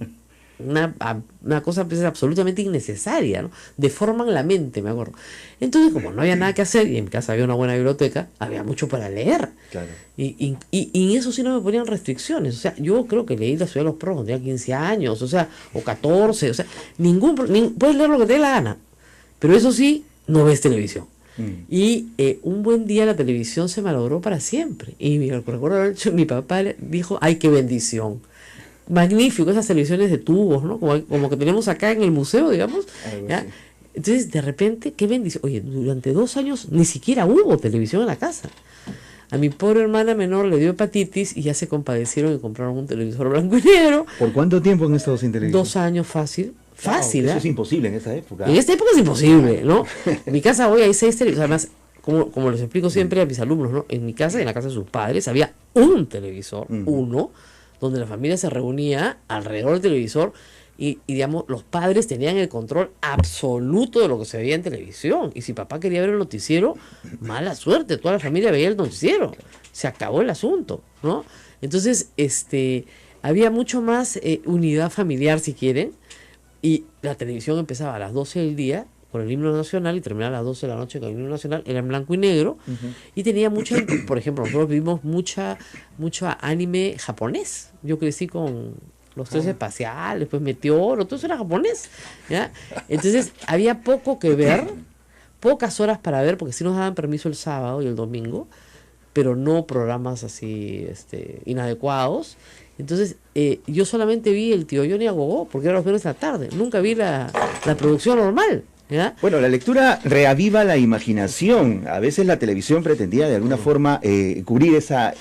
una cosa pues, absolutamente innecesaria, ¿no? Deforman la mente, me acuerdo. Entonces, como no había nada que hacer, y en mi casa había una buena biblioteca, había mucho para leer. Claro. Y en eso sí no me ponían restricciones. O sea, yo creo que leí La Ciudad de los Perros cuando tenía 15 años, o sea, o 14, o sea, puedes leer lo que te dé la gana, pero eso sí, no ves televisión. Y un buen día la televisión se malogró para siempre. Y me recuerdo haber dicho, mi papá dijo, ¡ay, qué bendición! Magnífico, esas televisiones de tubos, ¿no? Como que tenemos acá en el museo, digamos. ¿Ya? Entonces, de repente, qué bendición. Oye, durante 2 años ni siquiera hubo televisión en la casa. A mi pobre hermana menor le dio hepatitis y ya se compadecieron y compraron un televisor blanco y negro. ¿Por cuánto tiempo han estado sin televisión? 2 años fácil. Fácil, eso es imposible en esa época. En esta época es imposible, ¿no? En mi casa hoy hay 6 televisores. Además, como les explico siempre a mis alumnos, ¿no? En mi casa y en la casa de sus padres había un televisor, uno, donde la familia se reunía alrededor del televisor, digamos, los padres tenían el control absoluto de lo que se veía en televisión. Y si papá quería ver el noticiero, mala suerte, toda la familia veía el noticiero. Se acabó el asunto, ¿no? Entonces, había mucho más unidad familiar, si quieren, y la televisión empezaba a las 12 del día con el himno nacional y terminaba a las 12 de la noche con el himno nacional, era en blanco y negro, y tenía mucha, por ejemplo, nosotros vimos mucho anime japonés. Yo crecí con los Tres Espaciales, después Meteoro, todo eso era japonés, ¿ya? Entonces había poco que ver, pocas horas para ver, porque sí nos daban permiso el sábado y el domingo, pero no programas así inadecuados. Entonces yo solamente vi el Tío Johnny a Gogó, porque era los viernes de la tarde, nunca vi la producción normal, ¿ya? Bueno, la lectura reaviva la imaginación. A veces la televisión pretendía de alguna forma cubrir esa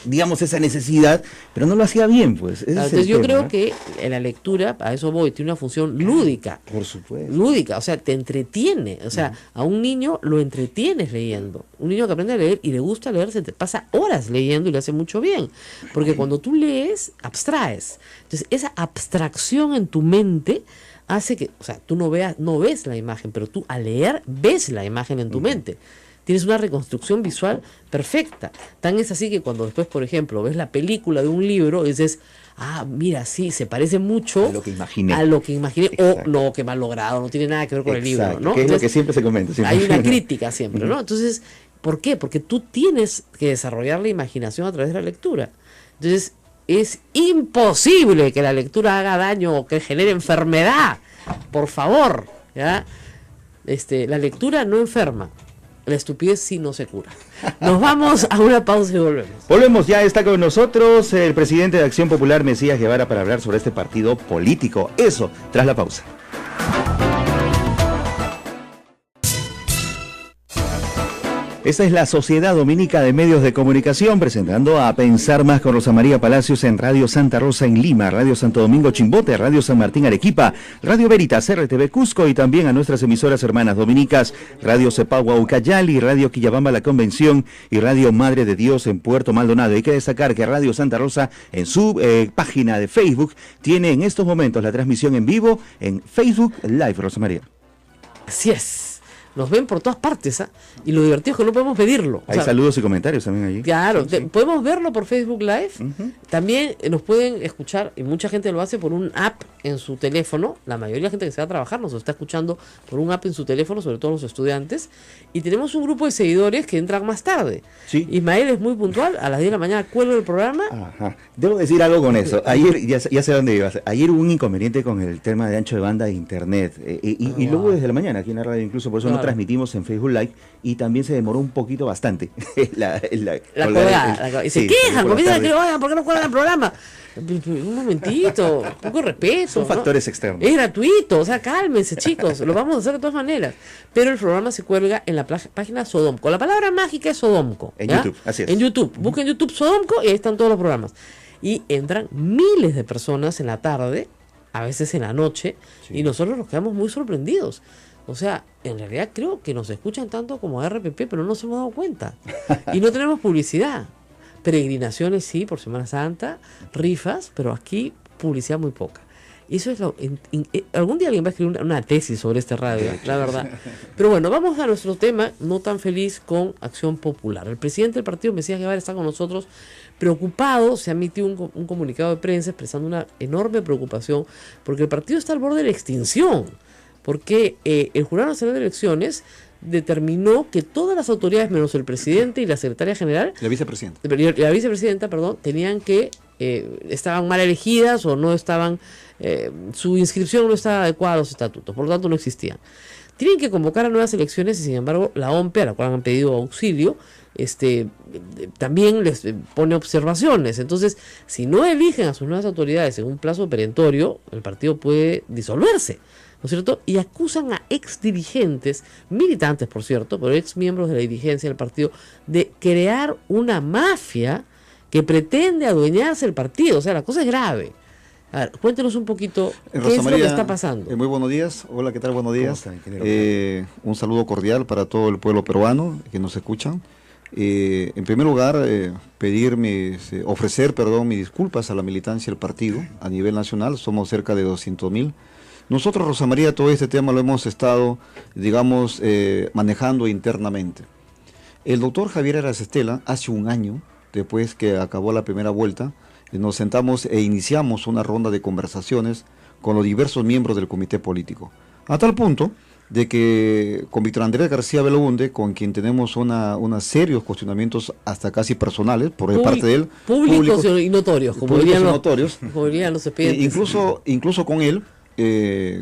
necesidad, pero no lo hacía bien, pues. Ese es Entonces el yo tema, creo ¿no? que a la lectura, a eso voy, tiene una función lúdica. Por supuesto. Lúdica, o sea, te entretiene. O sea, a un niño lo entretienes leyendo. Un niño que aprende a leer y le gusta leer, se te pasa horas leyendo y le hace mucho bien. Porque cuando tú lees, abstraes. Entonces, esa abstracción en tu mente hace que, o sea, tú no ves la imagen, pero tú al leer ves la imagen en tu mente. Tienes una reconstrucción visual perfecta. Tan es así que cuando después, por ejemplo, ves la película de un libro, dices, mira, sí, se parece mucho A lo que imaginé. O no, que mal logrado, no tiene nada que ver con el libro, ¿no? Que es lo Entonces, que siempre se comenta. siempre. hay una crítica siempre, ¿no? Entonces, ¿por qué? Porque tú tienes que desarrollar la imaginación a través de la lectura. Entonces, es imposible que la lectura haga daño o que genere enfermedad. Por favor, ¿ya? La lectura no enferma. La estupidez sí no se cura. Nos vamos a una pausa y volvemos. Volvemos, ya está con nosotros el presidente de Acción Popular, Mesías Guevara, para hablar sobre este partido político. Eso, tras la pausa. Esta es la Sociedad Dominica de Medios de Comunicación, presentando a Pensar Más con Rosa María Palacios en Radio Santa Rosa en Lima, Radio Santo Domingo Chimbote, Radio San Martín Arequipa, Radio Veritas RTV Cusco y también a nuestras emisoras hermanas dominicas, Radio Cepagua Ucayali, Radio Quillabamba La Convención y Radio Madre de Dios en Puerto Maldonado. Hay que destacar que Radio Santa Rosa en su página de Facebook tiene en estos momentos la transmisión en vivo en Facebook Live, Rosa María. Así es. Nos ven por todas partes, ¿ah? Y lo divertido es que no podemos pedirlo. Hay saludos y comentarios también allí. Claro, podemos verlo por Facebook Live. También nos pueden escuchar, y mucha gente lo hace por un app en su teléfono. La mayoría de la gente que se va a trabajar nos está escuchando por un app en su teléfono, sobre todo los estudiantes. Y tenemos un grupo de seguidores que entran más tarde. Sí. Ismael es muy puntual, a las 10 de la mañana cuelga el programa. Ajá. Debo decir algo con eso. Ayer, ya sé dónde ibas. Ayer hubo un inconveniente con el tema de ancho de banda de internet. Y luego desde la mañana aquí en la radio, incluso por eso no transmitimos en Facebook Live, y también se demoró un poquito bastante. La colgada. Y se quejan, ¿por qué no cuelgan el programa? Un momentito, un poco de respeto. Son factores externos. Es gratuito, o sea, cálmense, chicos, lo vamos a hacer de todas maneras. Pero el programa se cuelga en la página Sodomco. La palabra mágica es Sodomco. En ¿ya? YouTube, así es. En YouTube, busquen YouTube Sodomco y ahí están todos los programas. Y entran miles de personas en la tarde, a veces en la noche, y nosotros nos quedamos muy sorprendidos. O sea, en realidad creo que nos escuchan tanto como a RPP, pero no nos hemos dado cuenta. Y no tenemos publicidad. Peregrinaciones sí, por Semana Santa, rifas, pero aquí publicidad muy poca. Y eso es algún día alguien va a escribir una tesis sobre este radio, la verdad. Pero bueno, vamos a nuestro tema no tan feliz con Acción Popular. El presidente del partido, Mesías Guevara, está con nosotros preocupado. Se ha emitido un comunicado de prensa expresando una enorme preocupación porque el partido está al borde de la extinción. Porque el Jurado Nacional de Elecciones determinó que todas las autoridades, menos el presidente y la secretaria general, la vicepresidenta, tenían que estaban mal elegidas o no estaban, su inscripción no estaba adecuada a los estatutos, por lo tanto no existían. Tienen que convocar a nuevas elecciones y sin embargo la OMPE, a la cual han pedido auxilio, también les pone observaciones. Entonces, si no eligen a sus nuevas autoridades en un plazo perentorio, el partido puede disolverse, ¿no es cierto? Y acusan a ex dirigentes, militantes por cierto, pero ex miembros de la dirigencia del partido, de crear una mafia que pretende adueñarse del partido. O sea, la cosa es grave. A ver, cuéntenos un poquito qué es lo que está pasando. Muy buenos días. Hola, ¿qué tal? Buenos días. Un saludo cordial para todo el pueblo peruano que nos escuchan. En primer lugar, ofrecer mis disculpas a la militancia del partido a nivel nacional. Somos cerca de 200.000 Nosotros, Rosa María, todo este tema lo hemos estado, digamos, manejando internamente. El doctor Javier Arias Estela, hace un año, después que acabó la primera vuelta, nos sentamos e iniciamos una ronda de conversaciones con los diversos miembros del comité político. A tal punto de que con Víctor Andrés García Belaunde, con quien tenemos unos serios cuestionamientos hasta casi personales por parte de él. Públicos y notorios, como dirían los expedientes. Incluso con él,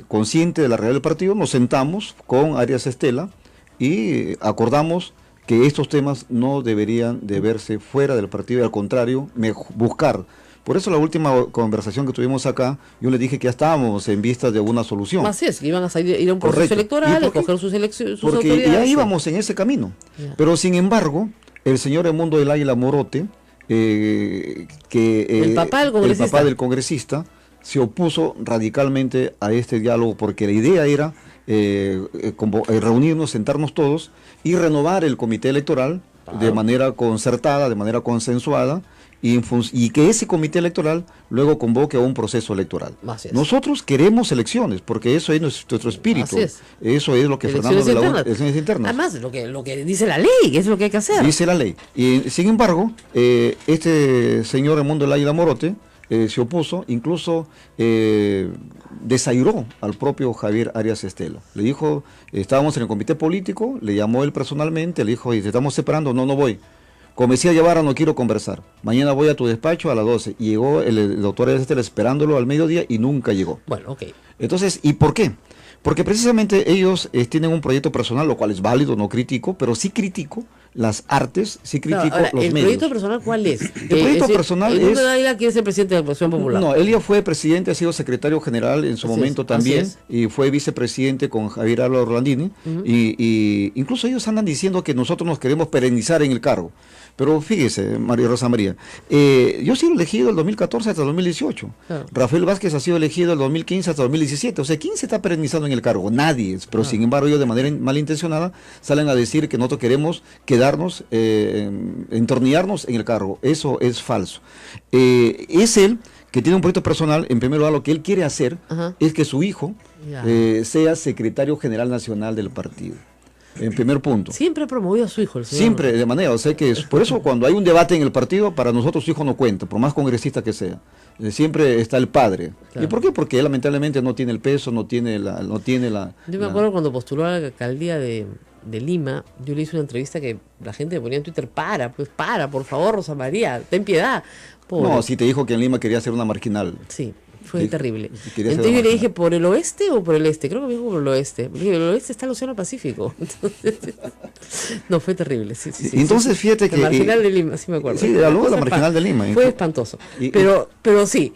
consciente de la realidad del partido, nos sentamos con Arias Estela y acordamos que estos temas no deberían de verse fuera del partido y al contrario, buscar. Por eso la última conversación que tuvimos acá, yo le dije que ya estábamos en vistas de una solución. Así es, que iban a ir a un proceso electoral, escoger sus elecciones, sus porque autoridades. Ya íbamos en ese camino. Yeah. Pero sin embargo, el señor Edmundo del Águila Morote, el papá del congresista, se opuso radicalmente a este diálogo porque la idea era reunirnos, sentarnos todos y renovar el comité electoral de manera concertada, de manera consensuada, y que ese comité electoral luego convoque a un proceso electoral. Nosotros queremos elecciones, porque eso es nuestro espíritu. Eso es lo que elecciones Fernando de la elecciones internas. Además, lo que dice la ley, es lo que hay que hacer. Dice la ley. Y sin embargo, este señor Edmundo del Águila Morote se opuso, incluso desairó al propio Javier Arias Estela. Le dijo, estábamos en el comité político, le llamó él personalmente, le dijo, te estamos separando, no voy. Comencé a llevar, no quiero conversar. Mañana voy a tu despacho a las 12. Y llegó el doctor Arias Estela esperándolo al mediodía y nunca llegó. Bueno, ok. Entonces, ¿y por qué? Porque precisamente ellos tienen un proyecto personal, lo cual es válido, no critico, pero sí critico las artes, sí critico los medios. ¿El proyecto personal cuál es? El proyecto personal es... ¿El quiere ser presidente de la Acción Popular? No, él ya fue presidente, ha sido secretario general en su momento también, y fue vicepresidente con Javier Álvaro Orlandini, y incluso ellos andan diciendo que nosotros nos queremos perennizar en el cargo. Pero fíjese, María Rosa María, yo he sido elegido del 2014 hasta el 2018. Rafael Vázquez ha sido elegido del 2015 hasta el 2017. O sea, ¿quién se está perennizando en el cargo? Nadie. Pero sin embargo, ellos de manera malintencionada salen a decir que nosotros queremos quedarnos, entornillarnos en el cargo. Eso es falso. Es él que tiene un proyecto personal. En primer lugar, lo que él quiere hacer es que su hijo sea secretario general nacional del partido. En primer punto. Siempre ha promovido a su hijo, el señor. Siempre, de manera, o sea que por eso cuando hay un debate en el partido, para nosotros su hijo no cuenta, por más congresista que sea. Siempre está el padre. Claro. ¿Y por qué? Porque él lamentablemente no tiene el peso, no tiene la... Yo me acuerdo cuando postuló a la alcaldía de Lima, yo le hice una entrevista que la gente me ponía en Twitter, por favor, Rosa María, ten piedad. Pobre. No, si te dijo que en Lima quería hacer una marginal. Sí. Fue terrible. Entonces yo le dije, ¿por el oeste o por el este? Creo que me dijo por el oeste. Le dije, el oeste está el Océano Pacífico. No, fue terrible. Sí, entonces, fíjate que... La marginal de Lima, sí me acuerdo. Sí, luego la marginal de Lima. Fue espantoso. Pero sí,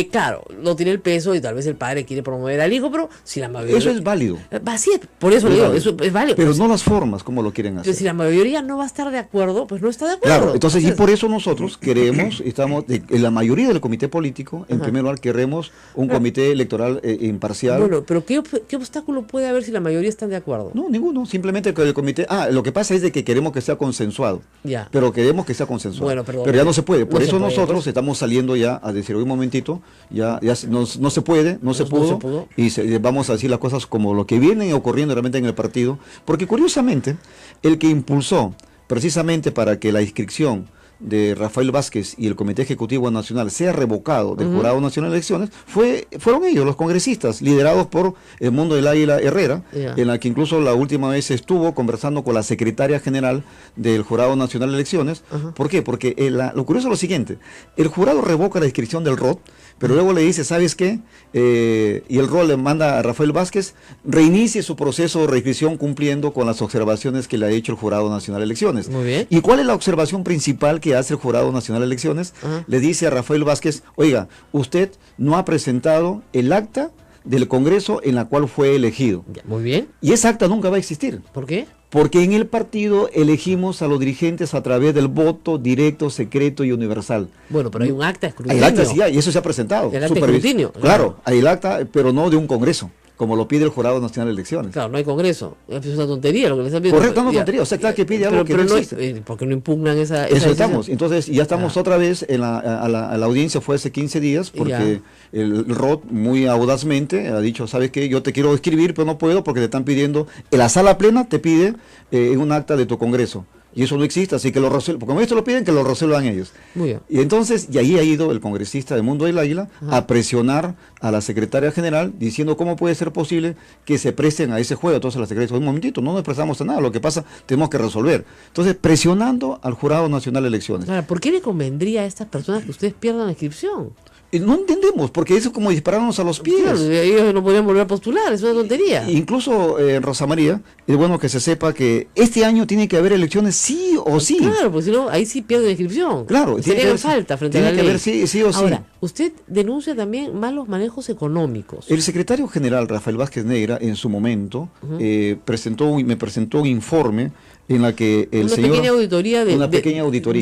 claro, no tiene el peso y tal vez el padre quiere promover al hijo, pero si la mayoría... Eso es válido. Así es, por eso le digo, eso es válido. Pero no las formas como lo quieren hacer. Pero si la mayoría no va a estar de acuerdo, pues no está de acuerdo. Claro, entonces y por eso nosotros queremos, en la mayoría del comité político, en primer lugar queremos un comité electoral imparcial. Bueno, pero ¿qué obstáculo puede haber si la mayoría están de acuerdo? No, ninguno, simplemente que el comité... lo que pasa es de que queremos que sea consensuado. Ya. Pero queremos que sea consensuado. Bueno, pero ya no se puede. Por eso nosotros estamos saliendo ya a decir, un momentito, ya no se puede, no se pudo, y vamos a decir las cosas como lo que viene ocurriendo realmente en el partido, porque curiosamente, el que impulsó precisamente para que la inscripción de Rafael Vázquez y el Comité Ejecutivo Nacional sea revocado del Jurado Nacional de Elecciones, fueron ellos, los congresistas, liderados por Edmundo del Águila Herrera, en la que incluso la última vez estuvo conversando con la secretaria general del Jurado Nacional de Elecciones. ¿Por qué? Porque lo curioso es lo siguiente, el jurado revoca la inscripción del ROT, pero luego le dice, ¿sabes qué? Y el ROT le manda a Rafael Vázquez, reinicie su proceso de reinscripción cumpliendo con las observaciones que le ha hecho el Jurado Nacional de Elecciones. Muy bien. ¿Y cuál es la observación principal que hace el Jurado Nacional de Elecciones? Le dice a Rafael Vázquez, oiga, usted no ha presentado el acta del Congreso en la cual fue elegido. Muy bien. Y esa acta nunca va a existir. ¿Por qué? Porque en el partido elegimos a los dirigentes a través del voto directo, secreto y universal. Bueno, pero hay un acta de escrutinio. Hay acta, sí, y eso se ha presentado. El acta de escrutinio. Claro, hay el acta, pero no de un congreso. como lo pide el Jurado Nacional de Elecciones. Claro, no hay Congreso. Es una tontería lo que le están pidiendo. Correcto, no tontería. O sea, claro que pide algo que no existe. ¿Por qué no impugnan esa Eso decisión? estamos. Entonces, ya estamos otra vez a la audiencia, fue hace 15 días, porque el ROT muy audazmente ha dicho, ¿sabes qué? Yo te quiero escribir, pero no puedo porque te están pidiendo, en la sala plena te pide un acta de tu Congreso. Y eso no existe, así que lo resuelvan, porque como esto lo piden, que lo resuelvan ellos. Muy bien. Y entonces, y ahí ha ido el congresista de Mundo del Águila a presionar a la secretaria general, diciendo cómo puede ser posible que se presten a ese juego. Entonces la secretaria dijo, un momentito, no nos prestamos a nada, lo que pasa, tenemos que resolver. Entonces, presionando al Jurado Nacional de Elecciones. Claro, ¿por qué le convendría a estas personas que ustedes pierdan la inscripción? No entendemos, porque eso es como dispararnos a los pies. Claro, ellos no podrían volver a postular, es una tontería. Incluso, Rosa María, es bueno que se sepa que este año tiene que haber elecciones sí o sí. Claro, porque si no, ahí sí pierde la inscripción. Claro, sería falta frente a la ley. Tiene que haber sí o sí. Ahora, usted denuncia también malos manejos económicos. El secretario general, Rafael Vázquez Negra, en su momento, me presentó un informe en la que el una señor... pequeña auditoría de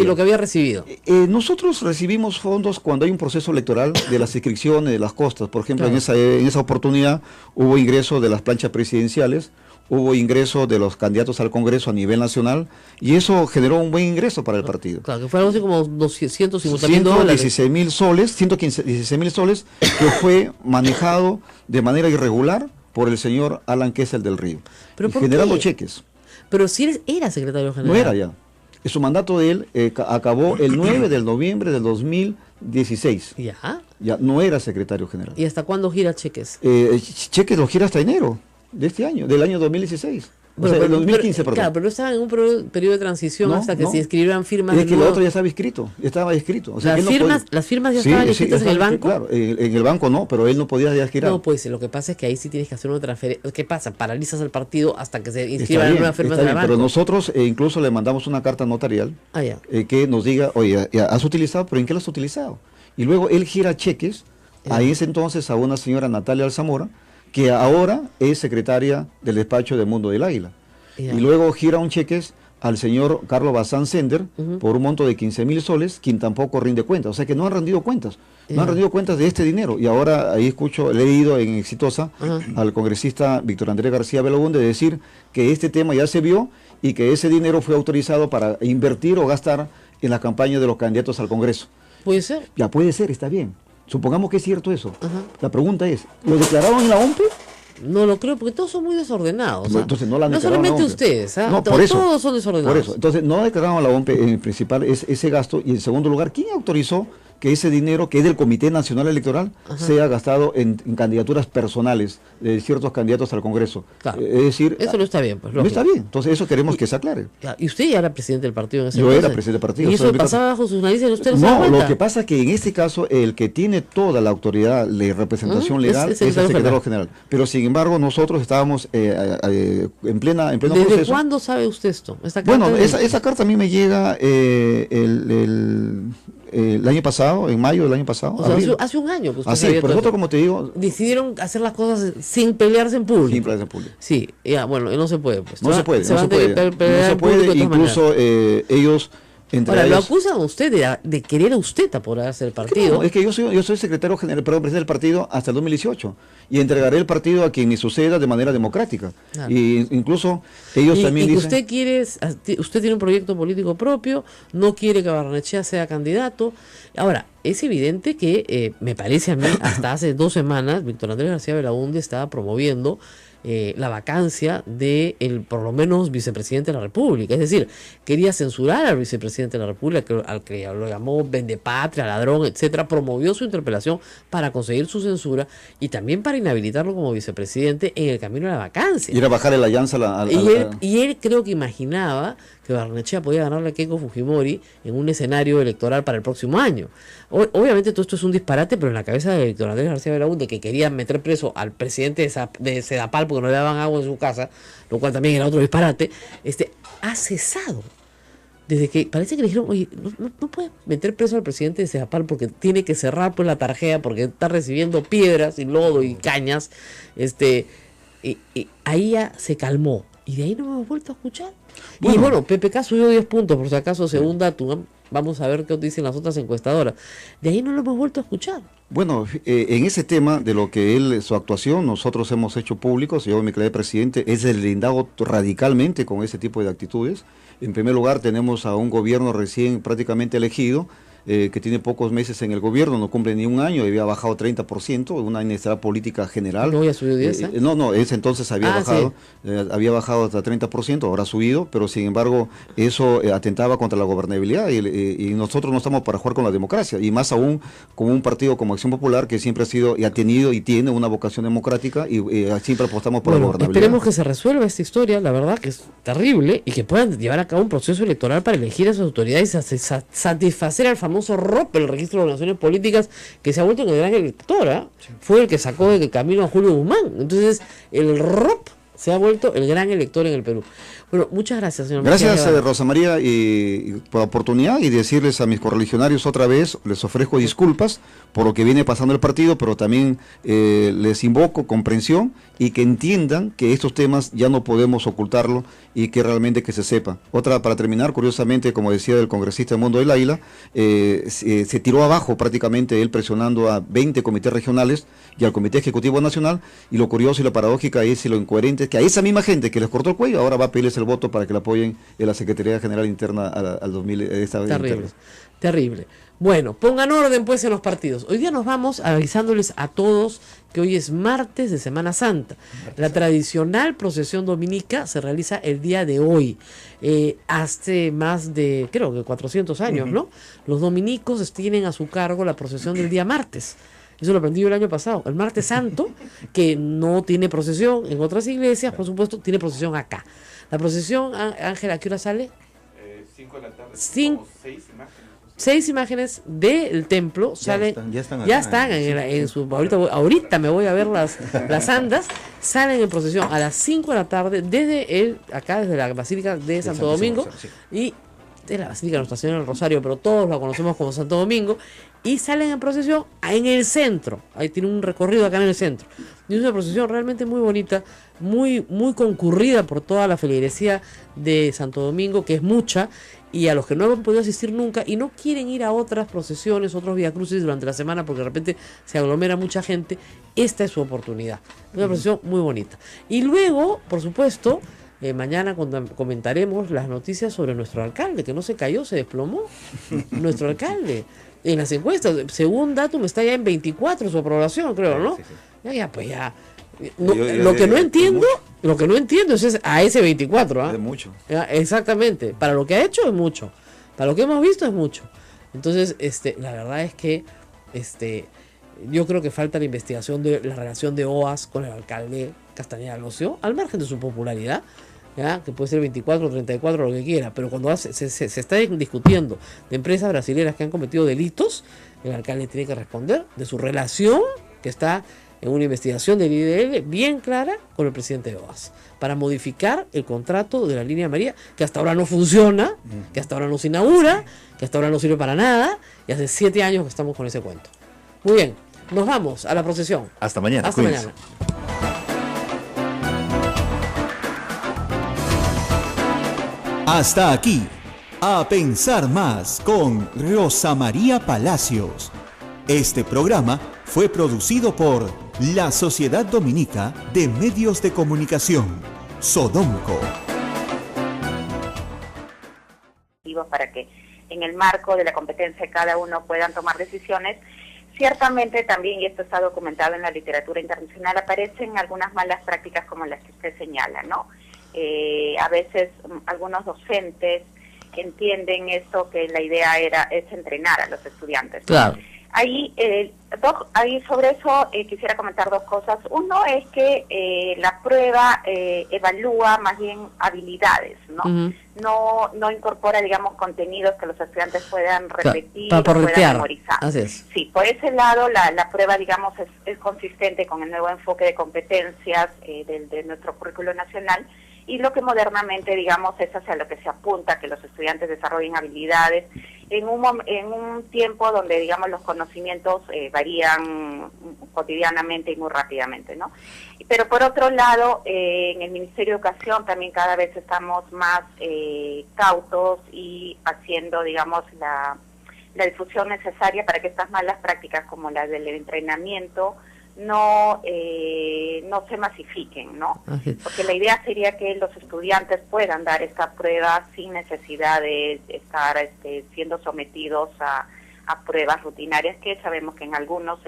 lo que había recibido. Nosotros recibimos fondos cuando hay un proceso electoral de las inscripciones, de las costas. Por ejemplo, claro, en esa oportunidad hubo ingreso de las planchas presidenciales, hubo ingreso de los candidatos al Congreso a nivel nacional, y eso generó un buen ingreso para el partido. Claro, que fue algo así como $150,000. 116,000 soles, que fue manejado de manera irregular por el señor Alan Kessel del Río, generando cheques. Pero si él era secretario general. No era ya. Su mandato de él acabó el 9 de noviembre del 2016. ¿Ya? Ya no era secretario general. ¿Y hasta cuándo gira cheques? Cheques los gira hasta enero de este año, del año 2016. Bueno, o sea, el 2015, perdón. Claro, pero no estaba en un periodo de transición hasta que se inscribieran firmas. Es que lo otro ya estaba escrito, O sea, las firmas ya estaban escritas en el banco. Claro, en el banco no, pero él no podía ya girar. No, pues lo que pasa es que ahí sí tienes que hacer una transferencia. ¿Qué pasa? Paralizas al partido hasta que se inscriban nuevas firmas en el banco. Pero nosotros incluso le mandamos una carta notarial que nos diga, oye, has utilizado, pero ¿en qué lo has utilizado? Y luego él gira cheques a ese entonces a una señora Natalia Alzamora, que ahora es secretaria del despacho de Mundo del Águila. Y luego gira un cheques al señor Carlos Bazán Sender por un monto de 15,000 soles, quien tampoco rinde cuentas. O sea que no han rendido cuentas. No han rendido cuentas de este dinero. Y ahora ahí he leído en Exitosa al congresista Víctor Andrés García Belaúnde decir que este tema ya se vio y que ese dinero fue autorizado para invertir o gastar en la campaña de los candidatos al Congreso. ¿Puede ser? Ya puede ser, está bien. Supongamos que es cierto eso. La pregunta es, ¿lo declararon en la OMPE? No lo creo, porque todos son muy desordenados. Entonces no la han no solamente ustedes, no, por eso, todos son desordenados. Por eso, entonces no declararon a la OMPE en principal ese gasto, y en segundo lugar, ¿quién autorizó que ese dinero que es del Comité Nacional Electoral sea gastado en candidaturas personales de ciertos candidatos al Congreso? Claro. Es decir, eso no está bien, pues. No está bien, entonces eso queremos que se aclare. Claro. ¿Y usted ya era presidente del partido en ese momento? Yo era presidente del partido. ¿Y eso pasaba bajo sus narices y usted no se da No, cuenta? lo que pasa es que en este caso el que tiene toda la autoridad de representación legal es el secretario general. Pero sin embargo nosotros estábamos en pleno proceso. ¿Desde cuándo sabe usted esto? Esa carta a mí me llega el año pasado, en mayo del año pasado. O sea, hace un año que usted así, pero nosotros, como te digo, decidieron hacer las cosas sin pelearse en público. Sin pelearse en público. Sí, ya, bueno, no se puede. Pues. No se puede, incluso ellos... Ahora, lo acusan a usted de querer a usted apoderarse del partido. Claro, es que yo soy secretario general, presidente del partido hasta el 2018, y entregaré el partido a quien me suceda de manera democrática. Claro. Y incluso ellos también dicen... Usted tiene un proyecto político propio, no quiere que Barrenechea sea candidato. Ahora, es evidente que, me parece a mí, hasta hace 2 semanas, Víctor Andrés García Belaúnde estaba promoviendo la vacancia de por lo menos vicepresidente de la República. Es decir, quería censurar al vicepresidente de la República, al que lo llamó vendepatria, ladrón, etcétera. Promovió su interpelación para conseguir su censura y también para inhabilitarlo como vicepresidente en el camino a la vacancia. Y era bajar el alianza y él creo que imaginaba que Barrenechea podía ganarle a Keiko Fujimori en un escenario electoral para el próximo año. Obviamente todo esto es un disparate, pero en la cabeza de Víctor Andrés García Belaúnde, que quería meter preso al presidente de Sedapal porque no le daban agua en su casa, lo cual también era otro disparate, ha cesado. Desde que parece que le dijeron, oye, no puedes meter preso al presidente de Sedapal porque tiene que cerrar pues la tarjeta porque está recibiendo piedras y lodo y cañas. Ahí ya se calmó. Y de ahí no me hemos vuelto a escuchar. Y bueno, PPK subió 10 puntos, por si acaso, según Datum. Vamos a ver qué dicen las otras encuestadoras. De ahí no lo hemos vuelto a escuchar. Bueno, en ese tema de lo que él, su actuación, nosotros hemos hecho públicos, yo me quedé presidente, es deslindado radicalmente con ese tipo de actitudes. En primer lugar, tenemos a un gobierno recién prácticamente elegido, que tiene pocos meses en el gobierno, no cumple ni un año, había bajado 30%, una inestabilidad política general. No, ya subió 10, No, ese entonces había bajado, sí. Había bajado hasta 30%, ahora ha subido, pero sin embargo eso atentaba contra la gobernabilidad y nosotros no estamos para jugar con la democracia, y más aún con un partido como Acción Popular que siempre ha sido y ha tenido y tiene una vocación democrática y siempre apostamos por la gobernabilidad. Esperemos que se resuelva esta historia, la verdad que es terrible, y que puedan llevar a cabo un proceso electoral para elegir a sus autoridades y satisfacer al famoso ROP, el Registro de Organizaciones Políticas, que se ha vuelto en el gran elector, ¿eh? Sí. Fue el que sacó del camino a Julio Guzmán. Entonces, el ROP se ha vuelto el gran elector en el Perú. Bueno, muchas gracias, señor. Gracias, Rosa María, y por la oportunidad, y decirles a mis correligionarios otra vez, les ofrezco disculpas por lo que viene pasando el partido, pero también les invoco comprensión y que entiendan que estos temas ya no podemos ocultarlo y que realmente que se sepa. Otra, para terminar, curiosamente, como decía el congresista Mundo del Águila, se tiró abajo prácticamente él presionando a 20 comités regionales y al Comité Ejecutivo Nacional, y lo curioso y lo paradójico es y lo incoherente es que a esa misma gente que les cortó el cuello ahora va a pedirles el voto para que la apoyen en la Secretaría General Interna al 2000. Terrible, terrible. Bueno, pongan orden pues en los partidos. Hoy día nos vamos avisándoles a todos que hoy es martes de Semana Santa. La tradicional procesión dominica se realiza el día de hoy. Hace más de, creo que 400 años, ¿no? Los dominicos tienen a su cargo la procesión del día martes. Eso lo aprendí yo el año pasado. El martes santo, que no tiene procesión en otras iglesias, por supuesto, tiene procesión acá. La procesión, Ángela, ¿a qué hora sale? 5 de la tarde. 6 imágenes. 6 imágenes del templo salen, ya están en su, ahorita me voy a ver las andas, salen en procesión a las 5 de la tarde desde la Basílica de Santo Domingo, y de la Basílica de Nuestra Señora del Rosario, pero todos la conocemos como Santo Domingo, y salen en procesión en el centro. Ahí tiene un recorrido acá en el centro, y es una procesión realmente muy bonita, muy concurrida por toda la feligresía de Santo Domingo, que es mucha, y a los que no han podido asistir nunca y no quieren ir a otras procesiones, otros viacrucis durante la semana porque de repente se aglomera mucha gente, esta es su oportunidad. Es una procesión muy bonita. Y luego, por supuesto, mañana comentaremos las noticias sobre nuestro alcalde, que no se cayó, se desplomó. Nuestro alcalde, en las encuestas, según Datum, está ya en 24 su aprobación, creo, ¿no? Sí. Ya. No, lo que no entiendo es a ese 24, ¿ah? Es mucho. Exactamente, para lo que ha hecho es mucho, para lo que hemos visto es mucho. Entonces, la verdad es que yo creo que falta la investigación de la relación de OAS con el alcalde Castañeda Locio, al margen de su popularidad, ¿ya? Que puede ser 24, 34, lo que quiera, pero cuando se está discutiendo de empresas brasileñas que han cometido delitos, el alcalde tiene que responder de su relación, que está en una investigación del IDL bien clara con el presidente de OAS, para modificar el contrato de la línea María, que hasta ahora no funciona, que hasta ahora no se inaugura, que hasta ahora no sirve para nada, y hace 7 años que estamos con ese cuento. Muy bien, nos vamos a la procesión. Hasta mañana. Hasta mañana. Hasta aquí, A Pensar Más con Rosa María Palacios. Este programa fue producido por la Sociedad Dominica de Medios de Comunicación, Sodomco. Para que en el marco de la competencia de cada uno puedan tomar decisiones. Ciertamente también, y esto está documentado en la literatura internacional, aparecen algunas malas prácticas como las que usted señala, ¿no? A veces algunos docentes entienden esto, que la idea es entrenar a los estudiantes. Claro. Ahí sobre eso quisiera comentar 2 cosas. Uno es que la prueba evalúa más bien habilidades, ¿no? No incorpora, digamos, contenidos que los estudiantes puedan repetir o puedan memorizar. Así es. Sí, por ese lado la prueba, digamos, es consistente con el nuevo enfoque de competencias de nuestro currículo nacional, y lo que modernamente, digamos, es hacia lo que se apunta, que los estudiantes desarrollen habilidades en un tiempo donde, digamos, los conocimientos varían cotidianamente y muy rápidamente, ¿no? Pero por otro lado, en el Ministerio de Educación también cada vez estamos más cautos y haciendo, digamos, la difusión necesaria para que estas malas prácticas como las del entrenamiento no se masifiquen, ¿no? Porque la idea sería que los estudiantes puedan dar esta prueba sin necesidad de estar siendo sometidos a pruebas rutinarias que sabemos que en algunas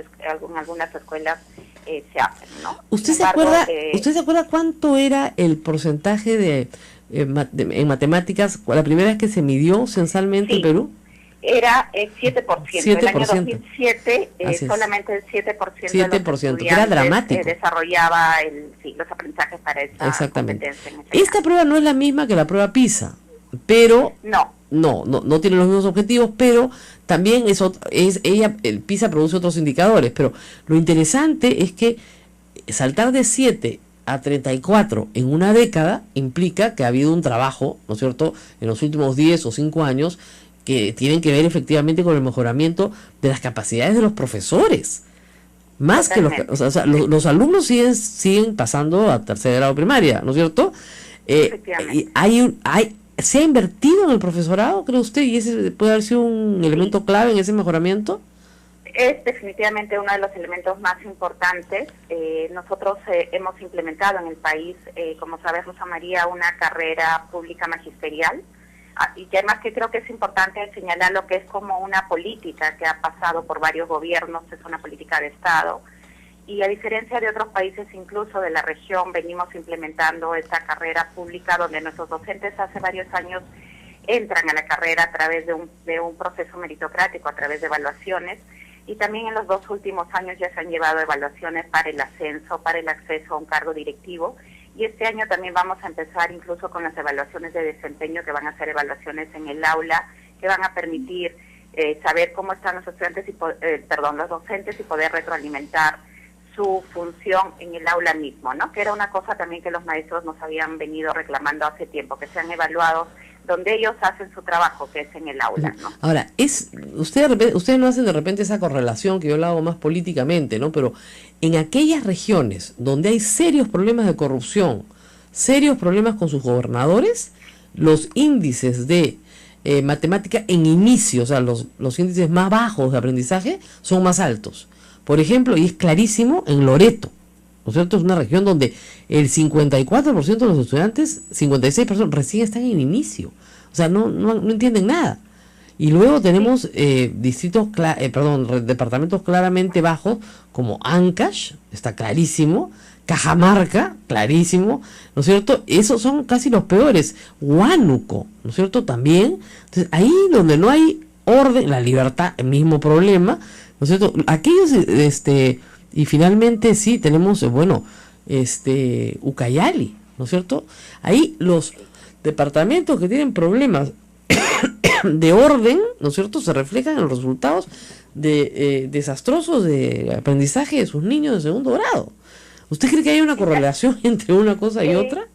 escuelas se hacen, ¿no? ¿Usted se acuerda cuánto era el porcentaje de en matemáticas la primera vez que se midió censalmente en Perú? Era 7%. 7%. En el año 2007 solamente el 7% de los estudiantes que era dramático. Desarrollaba los aprendizajes para esa competencia. Esta prueba no es la misma que la prueba PISA, pero no tiene los mismos objetivos, pero también el PISA produce otros indicadores, pero lo interesante es que saltar de 7 a 34 en una década implica que ha habido un trabajo, ¿no es cierto?, en los últimos 10 o 5 años que tienen que ver efectivamente con el mejoramiento de las capacidades de los profesores. Más totalmente. Que los alumnos siguen pasando a tercer grado primaria, ¿no es cierto? ¿Se ha invertido en el profesorado, cree usted? ¿Y ese puede haber sido un elemento clave en ese mejoramiento? Es definitivamente uno de los elementos más importantes. Nosotros hemos implementado en el país, como sabe Rosa María, una carrera pública magisterial. Y que además que creo que es importante señalar lo que es como una política que ha pasado por varios gobiernos, es una política de Estado, y a diferencia de otros países incluso de la región, venimos implementando esta carrera pública donde nuestros docentes hace varios años entran a la carrera a través de un proceso meritocrático, a través de evaluaciones, y también en los 2 últimos años ya se han llevado evaluaciones para el ascenso, para el acceso a un cargo directivo. Y este año también vamos a empezar incluso con las evaluaciones de desempeño, que van a ser evaluaciones en el aula, que van a permitir saber cómo están los estudiantes los docentes y poder retroalimentar su función en el aula mismo, ¿no? Que era una cosa también que los maestros nos habían venido reclamando hace tiempo, que sean evaluados donde ellos hacen su trabajo, que es en el aula, ¿no? Ahora, ustedes no hacen de repente esa correlación que yo la hago más políticamente, ¿no? Pero en aquellas regiones donde hay serios problemas de corrupción, serios problemas con sus gobernadores, los índices de matemática en inicio, o sea, los índices más bajos de aprendizaje son más altos. Por ejemplo, y es clarísimo en Loreto, ¿no es cierto? Es una región donde el 54% de los estudiantes, 56% recién están en inicio. O sea, no entienden nada. Y luego tenemos departamentos claramente bajos, como Ancash, está clarísimo, Cajamarca, clarísimo, ¿no es cierto? Esos son casi los peores. Huánuco, ¿no es cierto? También. Entonces, ahí donde no hay orden, la libertad, el mismo problema, ¿no es cierto? Aquellos, y finalmente sí, tenemos, Ucayali, ¿no es cierto? Ahí los departamentos que tienen problemas de orden, ¿no es cierto?, se reflejan en los resultados desastrosos de aprendizaje de sus niños de segundo grado. ¿Usted cree que hay una correlación entre una cosa y otra?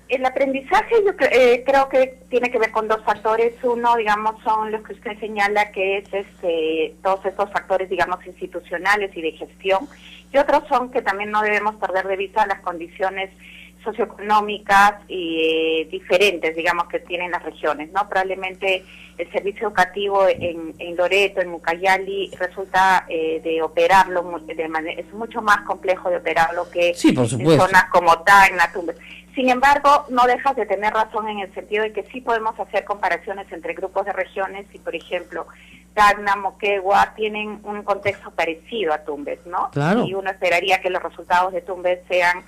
El aprendizaje yo creo que tiene que ver con 2 factores. Uno, digamos, son los que usted señala, que es todos estos factores, digamos, institucionales y de gestión. Y otros son que también no debemos perder de vista las condiciones socioeconómicas y diferentes, digamos, que tienen las regiones, ¿no? Probablemente el servicio educativo en Loreto, en Ucayali, resulta de operarlo es mucho más complejo de operarlo que en zonas como Tacna, Tumbes. Sin embargo, no dejas de tener razón en el sentido de que sí podemos hacer comparaciones entre grupos de regiones y, por ejemplo, Tacna, Moquegua tienen un contexto parecido a Tumbes, ¿no? Claro. Y uno esperaría que los resultados de Tumbes sean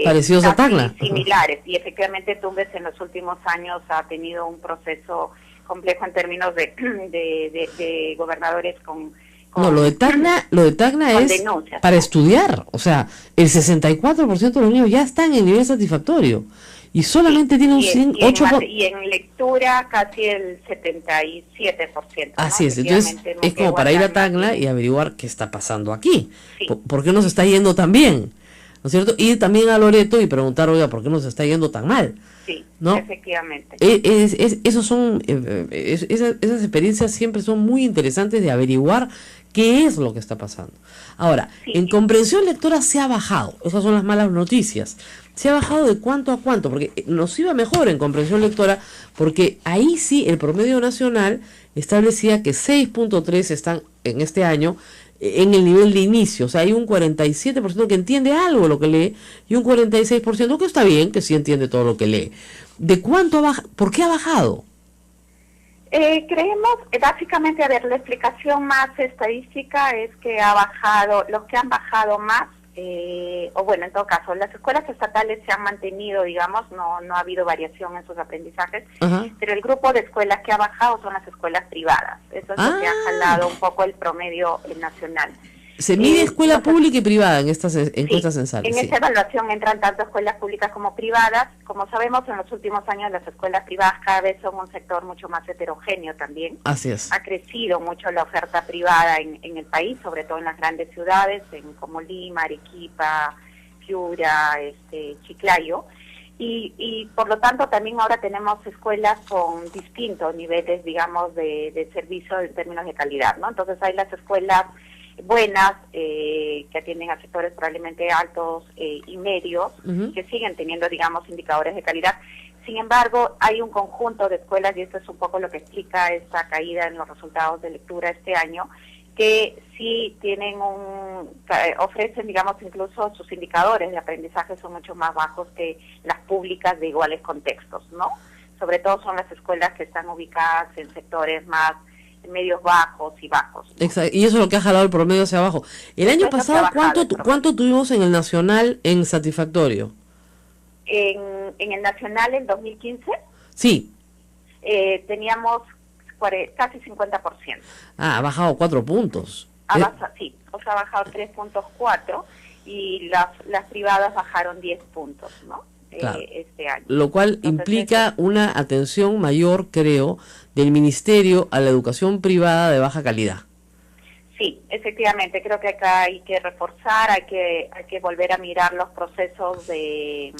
parecidos a Tacna, similares, y efectivamente Tumbes en los últimos años ha tenido un proceso complejo en términos de gobernadores con lo de Tacna es denuncias, para estudiar, o sea, el 64% de los niños ya están en nivel satisfactorio y solamente tiene un 8 y en lectura casi el 77%. Así es, entonces es como para ir a Tacna y averiguar qué está pasando aquí, por qué nos está yendo tan bien. ¿no es cierto? Ir también a Loreto y preguntar, oiga, ¿por qué nos está yendo tan mal? Sí, ¿no? efectivamente. Esos son, esas experiencias siempre son muy interesantes de averiguar qué es lo que está pasando. Ahora, Sí. en comprensión lectora se ha bajado, esas son las malas noticias. ¿Se ha bajado de cuánto a cuánto? Porque nos iba mejor en comprensión lectora, porque ahí sí el promedio nacional establecía que 6.3 están en este año en el nivel de inicio. O sea, hay un 47% que entiende algo lo que lee y un 46% que está bien, que sí entiende todo lo que lee. ¿De cuánto ha bajado? ¿Por qué ha bajado? Creemos, básicamente, a ver, la explicación más estadística es que ha bajado, los que han bajado más, o bueno, en todo caso, las escuelas estatales se han mantenido, digamos, no ha habido variación en sus aprendizajes, Ajá. pero el grupo de escuelas que ha bajado son las escuelas privadas. Eso es lo que ha jalado un poco el promedio nacional. Se mide escuela pública y privada en estas encuestas Sí, censales. en esta evaluación entran tanto escuelas públicas como privadas. Como sabemos, en los últimos años las escuelas privadas cada vez son un sector mucho más heterogéneo también. Así es. Ha crecido mucho la oferta privada en el país, sobre todo en las grandes ciudades, como Lima, Arequipa, Piura, Chiclayo. Y por lo tanto también ahora tenemos escuelas con distintos niveles, digamos, de servicio en términos de calidad, ¿no? Entonces hay las escuelas buenas, que atienden a sectores probablemente altos y medios, que siguen teniendo, digamos, indicadores de calidad. Sin embargo, hay un conjunto de escuelas, y esto es un poco lo que explica esta caída en los resultados de lectura este año, que sí tienen ofrecen, digamos, incluso sus indicadores de aprendizaje son mucho más bajos que las públicas de iguales contextos, ¿no? Sobre todo son las escuelas que están ubicadas en sectores más medios bajos y bajos, ¿no? Exacto. Y eso es lo que ha jalado el promedio hacia abajo. El año pasado, ¿cuánto tuvimos en el nacional en satisfactorio? En el nacional, en 2015, Sí. teníamos casi 50%. Ah, ha bajado 4 puntos. Sí, o sea, ha bajado 3.4 y las privadas bajaron 10 puntos, ¿no? Claro. Este año. Lo cual Entonces, implica una atención mayor, creo, del ministerio a la educación privada de baja calidad. Sí, efectivamente, creo que acá hay que reforzar, hay que volver a mirar los procesos de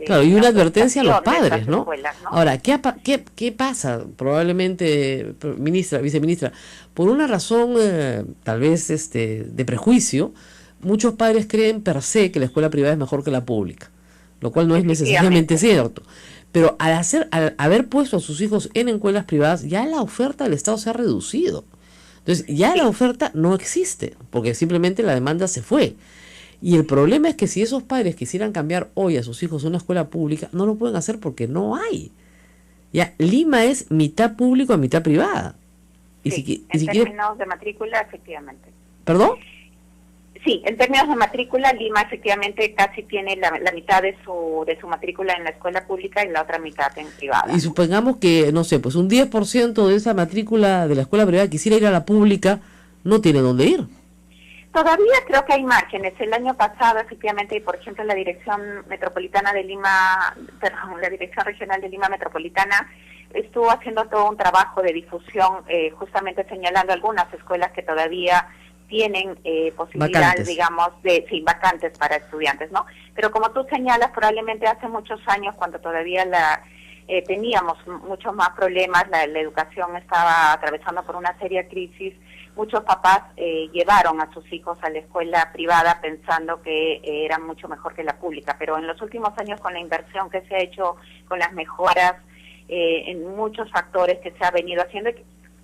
claro, y una advertencia a los padres, ¿no? Escuelas, ¿no? Ahora, ¿qué pasa? Probablemente, viceministra, por una razón tal vez de prejuicio, muchos padres creen per se que la escuela privada es mejor que la pública, lo cual no es necesariamente cierto. Pero al haber puesto a sus hijos en escuelas privadas, ya la oferta del Estado se ha reducido. Entonces, ya la oferta no existe, porque simplemente la demanda se fue. Y el problema es que si esos padres quisieran cambiar hoy a sus hijos a una escuela pública, no lo pueden hacer porque no hay. Ya, Lima es mitad público a mitad privada. Y sí, en términos de matrícula, efectivamente. ¿Perdón? Sí, en términos de matrícula, Lima efectivamente casi tiene la mitad de su matrícula en la escuela pública y la otra mitad en privada. Y supongamos que, no sé, pues un 10% de esa matrícula de la escuela privada quisiera ir a la pública, no tiene dónde ir. Todavía creo que hay márgenes. El año pasado, efectivamente, y por ejemplo, la Dirección Metropolitana de Lima, la Dirección Regional de Lima Metropolitana estuvo haciendo todo un trabajo de difusión, justamente señalando algunas escuelas que todavía tienen posibilidades, digamos, vacantes para estudiantes, ¿no? Pero como tú señalas, probablemente hace muchos años, cuando todavía teníamos muchos más problemas, la educación estaba atravesando por una seria crisis, muchos papás llevaron a sus hijos a la escuela privada pensando que era mucho mejor que la pública, pero en los últimos años, con la inversión que se ha hecho, con las mejoras en muchos factores que se ha venido haciendo,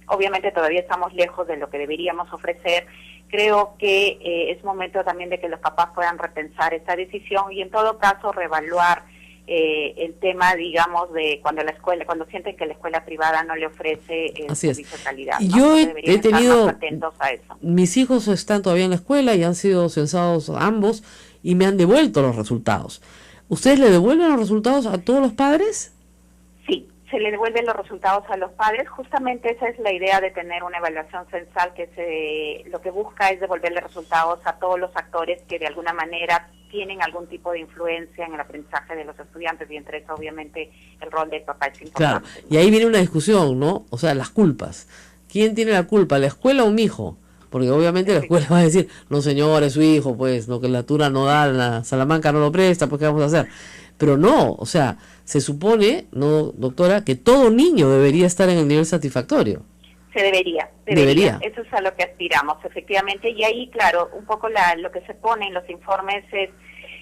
obviamente todavía estamos lejos de lo que deberíamos ofrecer. Creo que es momento también de que los papás puedan repensar esta decisión y en todo caso reevaluar el tema, digamos, de cuando sienten que la escuela privada no le ofrece el servicio de calidad, ¿no? Yo he tenido, estar más atentos a eso. Mis hijos están todavía en la escuela y han sido censados ambos y me han devuelto los resultados. ¿Ustedes le devuelven los resultados a todos los padres? Sí, se le devuelven los resultados a los padres. Justamente esa es la idea de tener una evaluación censal que lo que busca es devolverle resultados a todos los actores que de alguna manera tienen algún tipo de influencia en el aprendizaje de los estudiantes y entre eso obviamente el rol del papá es importante. Claro, y ahí viene una discusión, ¿no? O sea, las culpas. ¿Quién tiene la culpa, la escuela o mi hijo? porque obviamente la escuela va a decir, no señor, es su hijo, pues, lo que la altura no da, la Salamanca no lo presta, pues, ¿qué vamos a hacer? Pero no, o sea, se supone, no, doctora, que todo niño debería estar en el nivel satisfactorio. Se debería. Eso es a lo que aspiramos, efectivamente. Y ahí, claro, un poco lo que se pone en los informes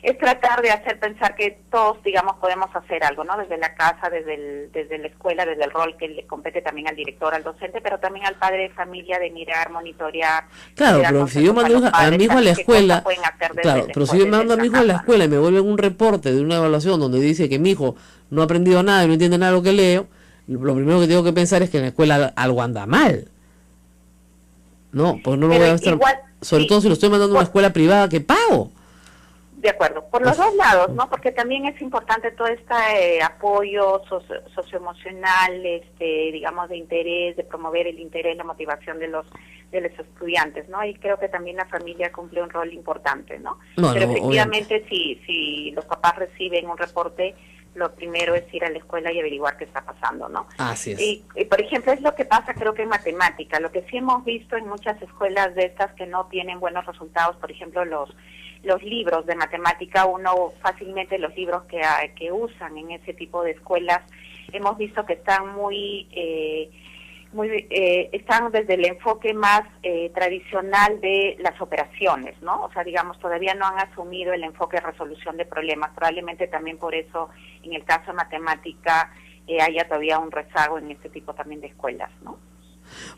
es tratar de hacer pensar que todos, digamos, podemos hacer algo, ¿no? Desde la casa, desde la escuela, desde el rol que le compete también al director, al docente, pero también al padre de familia de mirar, monitorear. Claro, pero si yo mando a mi hijo a la escuela, claro, pero si yo mando a mi hijo a la escuela y me vuelven un reporte de una evaluación donde dice que mi hijo no ha aprendido nada y no entiende nada de lo que leo, lo primero que tengo que pensar es que en la escuela algo anda mal. No, pues no lo voy a estar, igual, sobre todo si lo estoy mandando a una escuela privada que pago. De acuerdo, por los dos lados, ¿no? Porque también es importante todo este apoyo socioemocional, digamos, de interés, de promover el interés, la motivación de los estudiantes, ¿no? Y creo que también la familia cumple un rol importante, ¿no? Pero efectivamente, si los papás reciben un reporte, lo primero es ir a la escuela y averiguar qué está pasando, ¿no? Así es. Y por ejemplo, es lo que pasa, creo que en matemática. Lo que sí hemos visto en muchas escuelas de estas que no tienen buenos resultados, por ejemplo, los libros de matemática, uno fácilmente los libros que usan en ese tipo de escuelas, hemos visto que están están desde el enfoque más tradicional de las operaciones, ¿no? O sea, digamos, todavía no han asumido el enfoque de resolución de problemas. Probablemente también por eso, en el caso de matemática, haya todavía un rezago en este tipo también de escuelas, ¿no?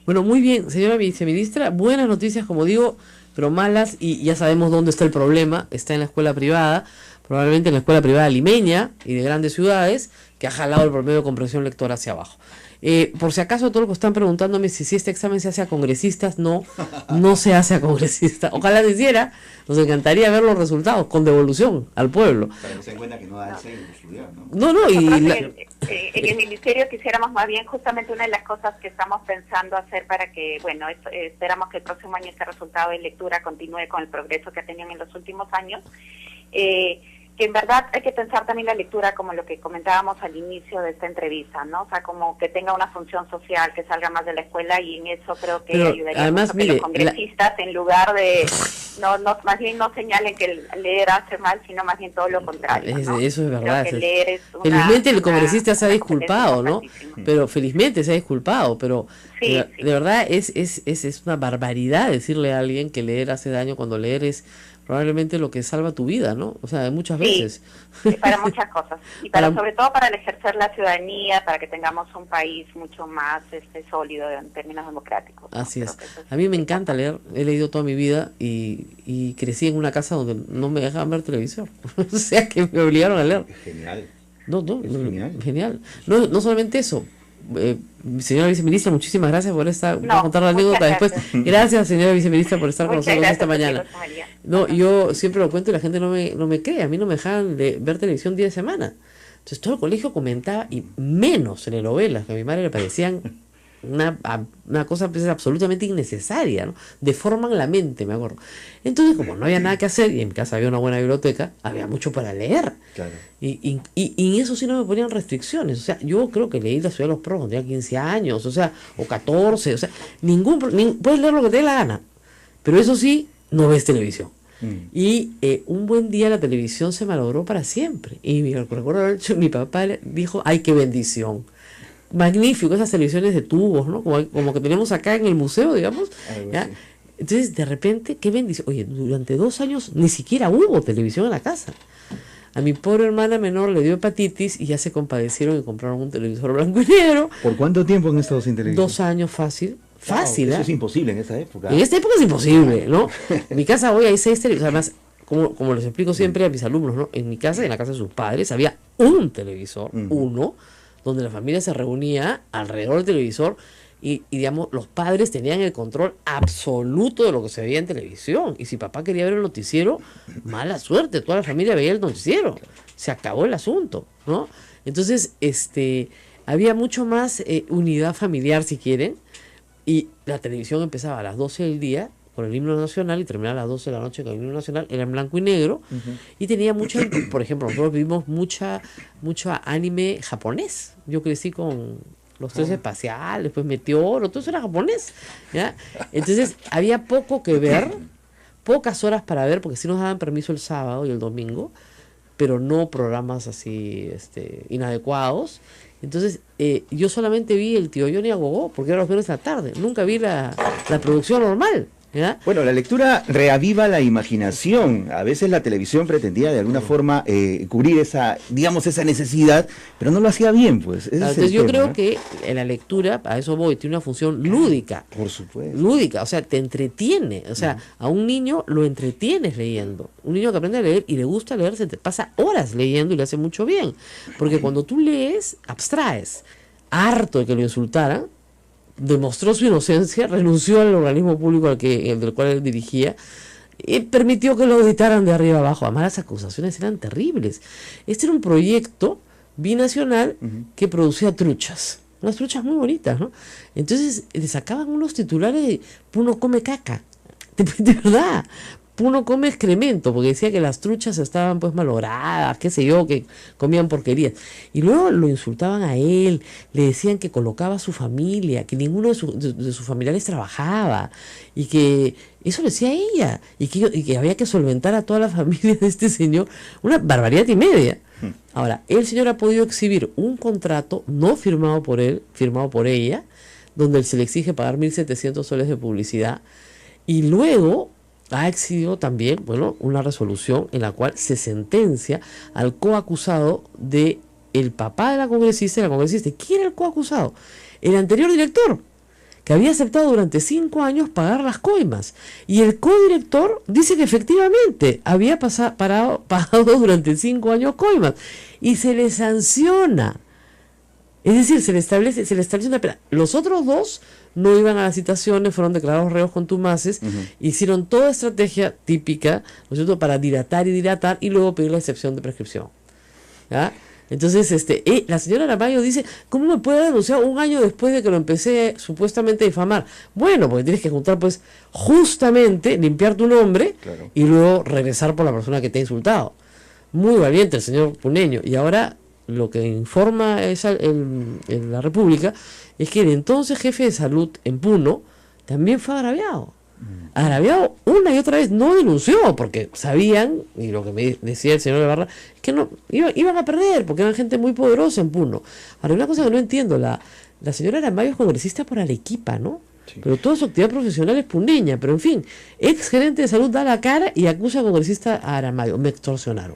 Bueno, muy bien, señora viceministra, buenas noticias, como digo, pero malas, y ya sabemos dónde está el problema, está en la escuela privada, probablemente en la escuela privada limeña y de grandes ciudades, que ha jalado el promedio de comprensión lectora hacia abajo. Por si acaso, todo lo que están preguntándome si este examen se hace a congresistas, no se hace a congresistas. Ojalá se hiciera, nos encantaría ver los resultados con devolución al pueblo. Para que se den cuenta que no da el estudiar, ¿no? No, en el ministerio quisiéramos más bien, justamente una de las cosas que estamos pensando hacer para que, bueno, esperamos que el próximo año este resultado de lectura continúe con el progreso que ha tenido en los últimos años, que en verdad hay que pensar también la lectura como lo que comentábamos al inicio de esta entrevista, ¿no? O sea, como que tenga una función social, que salga más de la escuela, y en eso creo que ayudaría además, mucho que los congresistas, en lugar de, más bien no señalen que leer hace mal, sino más bien todo lo contrario, ¿no? Eso es verdad. Felizmente el congresista se ha disculpado, ¿no? Pero felizmente se ha disculpado, pero de verdad es una barbaridad decirle a alguien que leer hace daño cuando leer es probablemente lo que salva tu vida, ¿no? O sea, muchas veces. Sí, para muchas cosas. Y sobre todo para el ejercer la ciudadanía, para que tengamos un país mucho más sólido en términos democráticos, ¿no? Así es. A mí me encanta leer, he leído toda mi vida y crecí en una casa donde no me dejaban ver televisión. O sea, que me obligaron a leer. Genial. Genial. No solamente eso. Señora viceministra, muchísimas gracias por contar la anécdota después. Gracias, señora viceministra, por estar con nosotros esta mañana. Yo siempre lo cuento y la gente no me cree. A mí no me dejaban ver televisión día de semana. Entonces todo el colegio comentaba, y menos telenovelas, que a mi madre le parecían una cosa pues, absolutamente innecesaria, ¿no? Deforman la mente, me acuerdo. Entonces, como no había nada que hacer, y en mi casa había una buena biblioteca, había mucho para leer. Claro. Y en eso sí no me ponían restricciones. O sea, yo creo que leí La Ciudad de los Perros cuando tenía 15 años, o sea, o 14, o sea, puedes leer lo que te dé la gana, pero eso sí, no ves televisión. Y un buen día la televisión se malogró para siempre. Y me recuerdo haber dicho, mi papá dijo, ¡ay, qué bendición! Magnífico, esas televisiones de tubos, ¿no? Como que tenemos acá en el museo, digamos. ¿Ya? Entonces, de repente, qué bendición. Oye, durante 2 años ni siquiera hubo televisión en la casa. A mi pobre hermana menor le dio hepatitis y ya se compadecieron y compraron un televisor blanco y negro. ¿Por cuánto tiempo han estado sin televisión? 2 años fácil. Fácil, Eso es imposible en esta época. En esta época es imposible, ¿no? En mi casa hoy hay 6 televisores. Además, como les explico siempre a mis alumnos, ¿no? En mi casa y en la casa de sus padres había un televisor, uno, donde la familia se reunía alrededor del televisor y digamos, los padres tenían el control absoluto de lo que se veía en televisión. Y si papá quería ver el noticiero, mala suerte, toda la familia veía el noticiero. Se acabó el asunto, ¿no? Entonces, había mucho más unidad familiar, si quieren, y la televisión empezaba a las 12 del día con el himno nacional y terminaba a las 12 de la noche con el himno nacional, era en blanco y negro, y tenía mucha, por ejemplo, nosotros vimos mucho anime japonés. Yo crecí con los tres espaciales, pues Meteoro, todo eso era japonés, ¿ya? Entonces había poco que ver, pocas horas para ver, porque sí nos daban permiso el sábado y el domingo, pero no programas así inadecuados. Entonces yo solamente vi el Tío Johnny a Gogó, porque era los viernes de la tarde, nunca vi la producción normal, ¿ya? Bueno, la lectura reaviva la imaginación. A veces la televisión pretendía de alguna forma cubrir esa necesidad, pero no lo hacía bien, pues. Ese es Entonces el yo tema, creo ¿no? que en la lectura, a eso voy, tiene una función lúdica. Por supuesto. Lúdica, o sea, te entretiene. O sea, a un niño lo entretienes leyendo. Un niño que aprende a leer y le gusta leer, se te pasa horas leyendo y le hace mucho bien. Porque cuando tú lees, abstraes. Harto de que lo insultaran, demostró su inocencia, renunció al organismo público del cual él dirigía y permitió que lo auditaran de arriba abajo. Además, las acusaciones eran terribles. Este era un proyecto binacional que producía truchas, unas truchas muy bonitas, ¿no? Entonces le sacaban unos titulares de Puno come caca, de verdad. Puno come excremento, porque decía que las truchas estaban pues malogradas, qué sé yo, que comían porquerías. Y luego lo insultaban a él, le decían que colocaba a su familia, que ninguno de sus familiares trabajaba, y que eso lo decía ella, y que había que solventar a toda la familia de este señor, una barbaridad y media. Ahora, el señor ha podido exhibir un contrato no firmado por él, firmado por ella, donde se le exige pagar 1.700 soles de publicidad, y luego ha exhibido también, una resolución en la cual se sentencia al coacusado de el papá de la congresista y la congresista. ¿Quién era el coacusado? El anterior director, que había aceptado durante 5 años pagar las coimas. Y el codirector dice que efectivamente había pagado durante 5 años coimas. Y se le sanciona. Es decir, se le establece una pena. Los otros dos no iban a las citaciones, fueron declarados reos contumaces, hicieron toda estrategia típica, ¿no es cierto?, para dilatar y luego pedir la excepción de prescripción. ¿Ya? Entonces, la señora Aramayo dice, ¿cómo me puede denunciar 1 año después de que lo empecé supuestamente a difamar? Bueno, porque tienes que juntar, pues, justamente, limpiar tu nombre, claro, y luego regresar por la persona que te ha insultado. Muy valiente el señor puneño. Y ahora lo que informa en la República es que el entonces jefe de salud en Puno también fue agraviado. Agraviado una y otra vez, no denunció porque sabían, y lo que me decía el señor Ibarra, es que no iban a perder porque eran gente muy poderosa en Puno. Ahora, una cosa que no entiendo, la señora Aramayo es congresista por Arequipa, ¿no? Sí. Pero toda su actividad profesional es puneña, pero en fin, ex gerente de salud da la cara y acusa a congresista a Aramayo, me extorsionaron.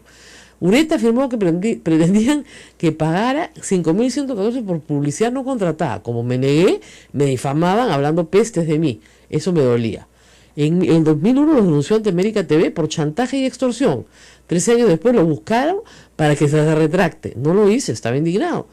Ureta afirmó que pretendían que pagara 5.114 por publicidad no contratada. Como me negué, me difamaban hablando pestes de mí. Eso me dolía. En 2001 los denunció ante América TV por chantaje y extorsión. 13 años después lo buscaron para que se retracte. No lo hice, estaba indignado.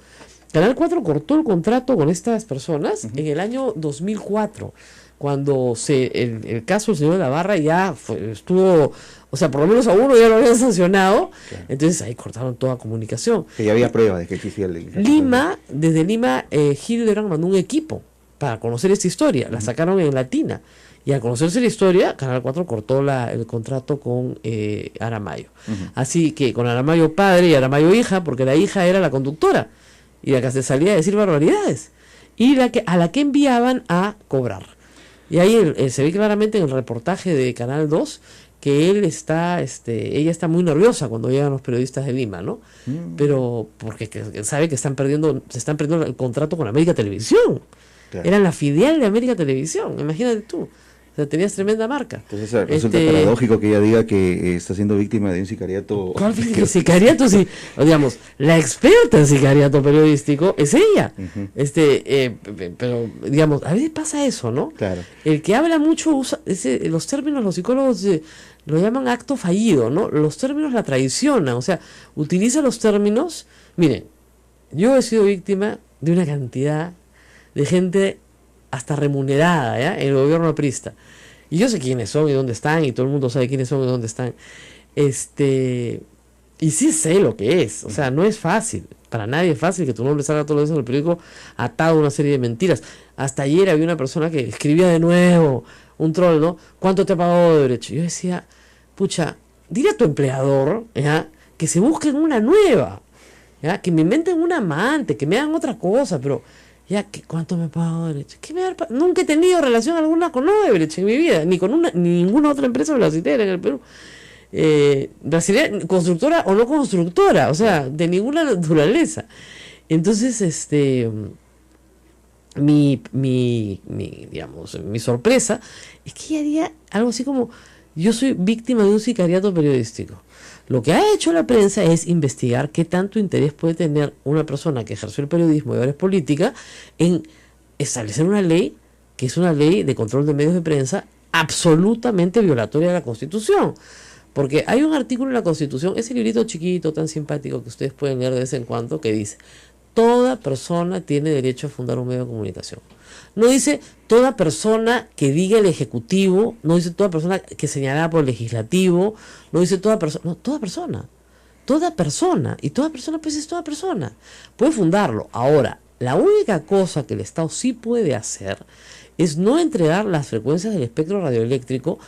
Canal 4 cortó el contrato con estas personas en el año 2004, cuando el caso del señor de la Barra ya estuvo, o sea, por lo menos a uno ya lo habían sancionado, claro. Entonces ahí cortaron toda comunicación. Que ya había pruebas de que existía desde Lima, Hildebrand mandó un equipo para conocer esta historia, la sacaron en Latina, y al conocerse la historia, Canal 4 cortó el contrato con Aramayo. Así que con Aramayo padre y Aramayo hija, porque la hija era la conductora, y la que se salía a decir barbaridades, y a la que enviaban a cobrar. Y ahí se ve claramente en el reportaje de Canal 2 que ella está muy nerviosa cuando llegan los periodistas de Lima, ¿no? Pero porque sabe que se están perdiendo el contrato con América Televisión. Claro. Eran la filial de América Televisión, imagínate tú. O sea, tenías tremenda marca. Entonces resulta paradójico que ella diga que está siendo víctima de un sicariato. ¿Cuál sicariato? Sí, digamos, la experta en sicariato periodístico es ella. Pero, digamos, a veces pasa eso, ¿no? Claro. El que habla mucho usa los términos, los psicólogos lo llaman acto fallido, ¿no? Los términos la traicionan, o sea, utiliza los términos. Miren, yo he sido víctima de una cantidad de gente hasta remunerada, ¿ya? En el gobierno aprista. Y yo sé quiénes son y dónde están, y todo el mundo sabe quiénes son y dónde están. Y sí sé lo que es. O sea, no es fácil. Para nadie es fácil que tu nombre salga todos los días en el periódico atado a una serie de mentiras. Hasta ayer había una persona que escribía de nuevo, un troll, ¿no? ¿Cuánto te ha pagado de derecho? Yo decía, pucha, dile a tu empleador, ¿ya? Que se busquen una nueva, ¿ya? Que me inventen un amante, que me hagan otra cosa, pero Ya, ¿cuánto me paga Odebrecht? ¿Qué me Nunca he tenido relación alguna con Odebrecht en mi vida, ni con ninguna otra empresa brasilera en el Perú. Brasilera, constructora o no constructora, o sea, de ninguna naturaleza. Entonces, digamos, mi sorpresa es que ella haría algo así como: yo soy víctima de un sicariato periodístico. Lo que ha hecho la prensa es investigar qué tanto interés puede tener una persona que ejerció el periodismo y ahora es política en establecer una ley que es una ley de control de medios de prensa absolutamente violatoria de la Constitución. Porque hay un artículo en la Constitución, ese librito chiquito tan simpático que ustedes pueden leer de vez en cuando, que dice: toda persona tiene derecho a fundar un medio de comunicación. No dice toda persona que diga el Ejecutivo, no dice toda persona que señalada por el Legislativo, no dice toda persona, no, toda persona. Toda persona, y toda persona pues es toda persona. Puede fundarlo. Ahora, la única cosa que el Estado sí puede hacer es no entregar las frecuencias del espectro radioeléctrico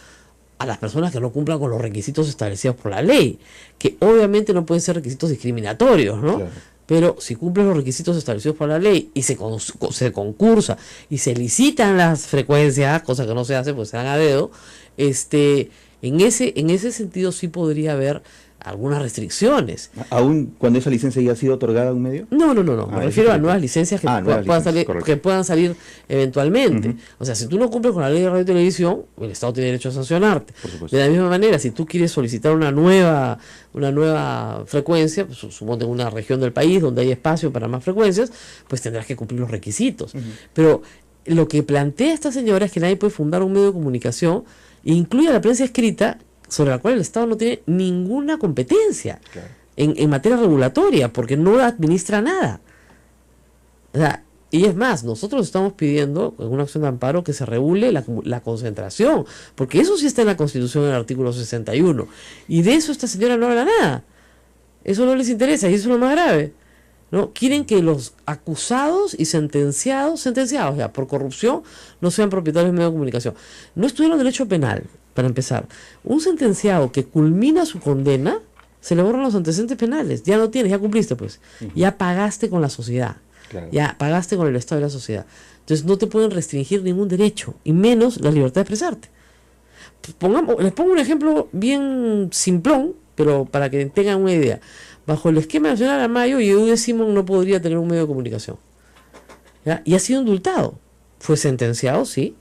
a las personas que no cumplan con los requisitos establecidos por la ley, que obviamente no pueden ser requisitos discriminatorios, ¿no? Claro. Pero si cumplen los requisitos establecidos por la ley y se concursa y se licitan las frecuencias, cosa que no se hace, pues se dan a dedo, en ese sentido sí podría haber algunas restricciones. ¿Aún cuando esa licencia ya ha sido otorgada a un medio? No. Me refiero a nuevas licencias que puedan salir eventualmente. O sea, si tú no cumples con la ley de radio y televisión, el Estado tiene derecho a sancionarte. De la misma manera, si tú quieres solicitar una nueva frecuencia, pues, suponte en una región del país donde hay espacio para más frecuencias, pues tendrás que cumplir los requisitos. Pero lo que plantea esta señora es que nadie puede fundar un medio de comunicación, e incluye a la prensa escrita, sobre la cual el Estado no tiene ninguna competencia en materia regulatoria, porque no administra nada. O sea, y es más, nosotros estamos pidiendo en una acción de amparo que se regule la concentración, porque eso sí está en la Constitución en el artículo 61, y de eso esta señora no habla nada. Eso no les interesa, y eso es lo más grave, ¿no? Quieren que los acusados y sentenciados ya por corrupción no sean propietarios de medios de comunicación. No estudiaron derecho penal. Para empezar, un sentenciado que culmina su condena, se le borran los antecedentes penales. Ya no tienes, ya cumpliste, pues. Ya pagaste con la sociedad. Claro. Ya pagaste con el Estado y la sociedad. Entonces no te pueden restringir ningún derecho, y menos la libertad de expresarte. Les pongo un ejemplo bien simplón, pero para que tengan una idea. Bajo el esquema nacional a mayo, Yehude Simón no podría tener un medio de comunicación. ¿Ya? Y ha sido indultado. Fue sentenciado, sí,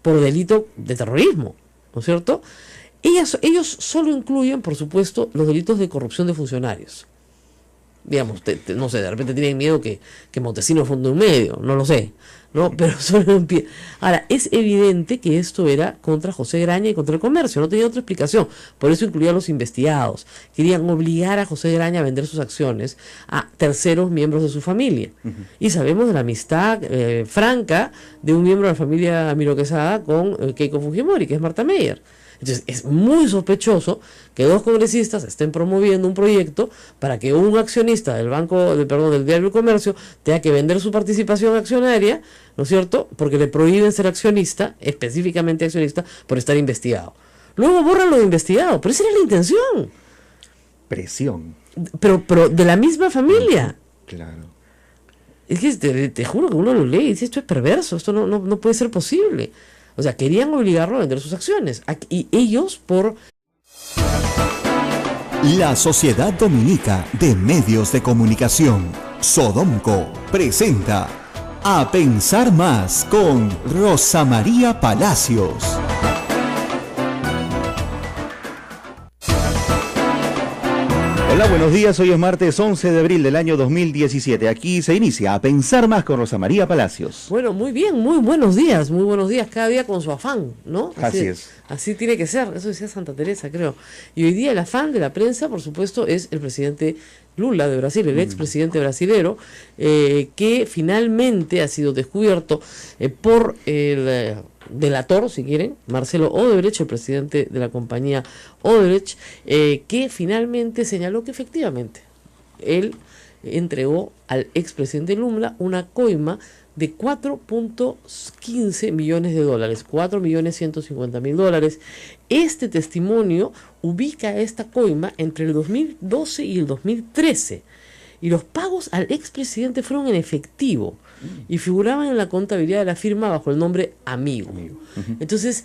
por delito de terrorismo. ¿No es cierto? Ellos solo incluyen, por supuesto, los delitos de corrupción de funcionarios. Digamos, no sé, de repente tienen miedo que Montesinos funde un medio, no lo sé, ¿no? Pero solo empieza. Ahora, es evidente que esto era contra José Graña y contra el comercio, no tenía otra explicación. Por eso incluía a los investigados. Querían obligar a José Graña a vender sus acciones a terceros miembros de su familia. Y sabemos de la amistad franca de un miembro de la familia Miro Quesada con Keiko Fujimori, que es Marta Meyer. Entonces es muy sospechoso que dos congresistas estén promoviendo un proyecto para que un accionista del del Diario El Comercio tenga que vender su participación accionaria, ¿no es cierto? Porque le prohíben ser accionista, específicamente accionista, por estar investigado. Luego borran lo de investigado, pero esa era la intención. Presión. Pero de la misma familia. Claro. Es que te juro que uno lo lee y dice: esto es perverso, esto no puede ser posible. O sea, querían obligarlo a vender sus acciones. Y ellos por... La Sociedad Dominica de Medios de Comunicación, Sodomco, presenta A Pensar Más con Rosa María Palacios. Hola, buenos días. Hoy es martes 11 de abril del año 2017. Aquí se inicia A Pensar Más con Rosa María Palacios. Bueno, muy bien, muy buenos días, cada día con su afán, ¿no? Así es. Así tiene que ser, eso decía Santa Teresa, creo. Y hoy día el afán de la prensa, por supuesto, es el presidente Lula de Brasil, el expresidente brasilero, que finalmente ha sido descubierto por el delator, si quieren, Marcelo Odebrecht, el presidente de la compañía Odebrecht, que finalmente señaló que efectivamente él entregó al expresidente Lula una coima de 4.15 millones de dólares, 4.150.000 $. Este testimonio ubica esta coima entre el 2012 y el 2013. Y los pagos al expresidente fueron en efectivo. y figuraban en la contabilidad de la firma bajo el nombre Amigo. Entonces,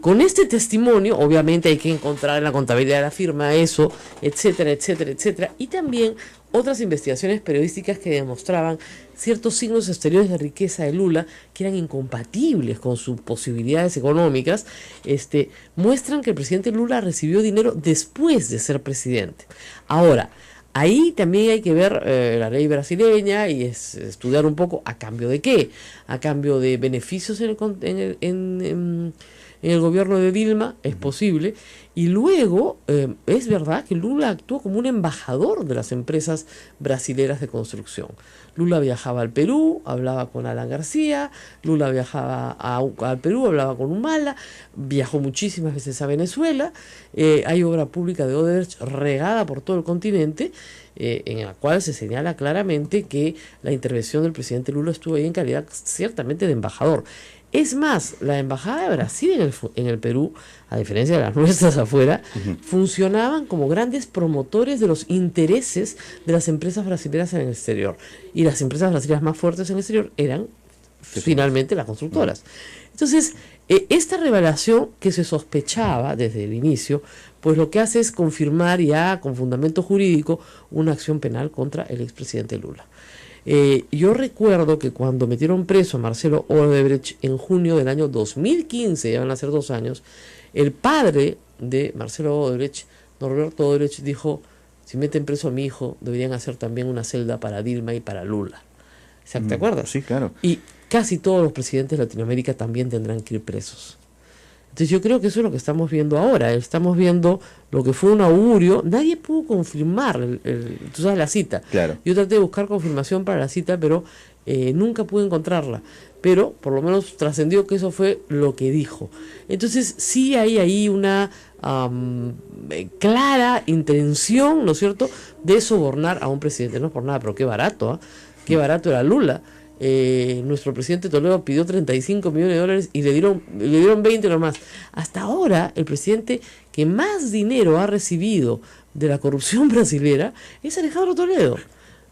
con este testimonio, obviamente hay que encontrar en la contabilidad de la firma eso, etcétera, etcétera, etcétera, y también otras investigaciones periodísticas que demostraban ciertos signos exteriores de riqueza de Lula que eran incompatibles con sus posibilidades económicas, muestran que el presidente Lula recibió dinero después de ser presidente. Ahora, ahí también hay que ver la ley brasileña y estudiar un poco a cambio de qué, a cambio de beneficios en el gobierno de Dilma, es posible, y luego es verdad que Lula actuó como un embajador de las empresas brasileras de construcción. Lula viajaba al Perú, hablaba con Alan García, Lula viajaba al Perú, hablaba con Humala, viajó muchísimas veces a Venezuela, hay obra pública de Odebrecht regada por todo el continente, en la cual se señala claramente que la intervención del presidente Lula estuvo ahí en calidad ciertamente de embajador. Es más, la embajada de Brasil en el Perú, a diferencia de las nuestras afuera, funcionaban como grandes promotores de los intereses de las empresas brasileñas en el exterior. Y las empresas brasileñas más fuertes en el exterior eran finalmente las constructoras. Entonces, esta revelación que se sospechaba desde el inicio, pues lo que hace es confirmar ya con fundamento jurídico una acción penal contra el expresidente Lula. Yo recuerdo que cuando metieron preso a Marcelo Odebrecht en junio del año 2015, ya van a ser 2 años, el padre de Marcelo Odebrecht, Norberto Odebrecht, dijo: si meten preso a mi hijo, deberían hacer también una celda para Dilma y para Lula. ¿Te acuerdas? Sí, claro. Y casi todos los presidentes de Latinoamérica también tendrán que ir presos. Entonces yo creo que eso es lo que estamos viendo ahora. Estamos viendo lo que fue un augurio. Nadie pudo confirmar tú sabes, la cita. Claro. Yo traté de buscar confirmación para la cita, pero nunca pude encontrarla. Pero por lo menos trascendió que eso fue lo que dijo. Entonces sí hay ahí una clara intención, ¿no es cierto?, de sobornar a un presidente. No es por nada, pero qué barato, ¿eh? Qué barato era Lula. Nuestro presidente Toledo pidió 35 millones de dólares y le dieron 20 nomás. Hasta ahora, el presidente que más dinero ha recibido de la corrupción brasilera es Alejandro Toledo.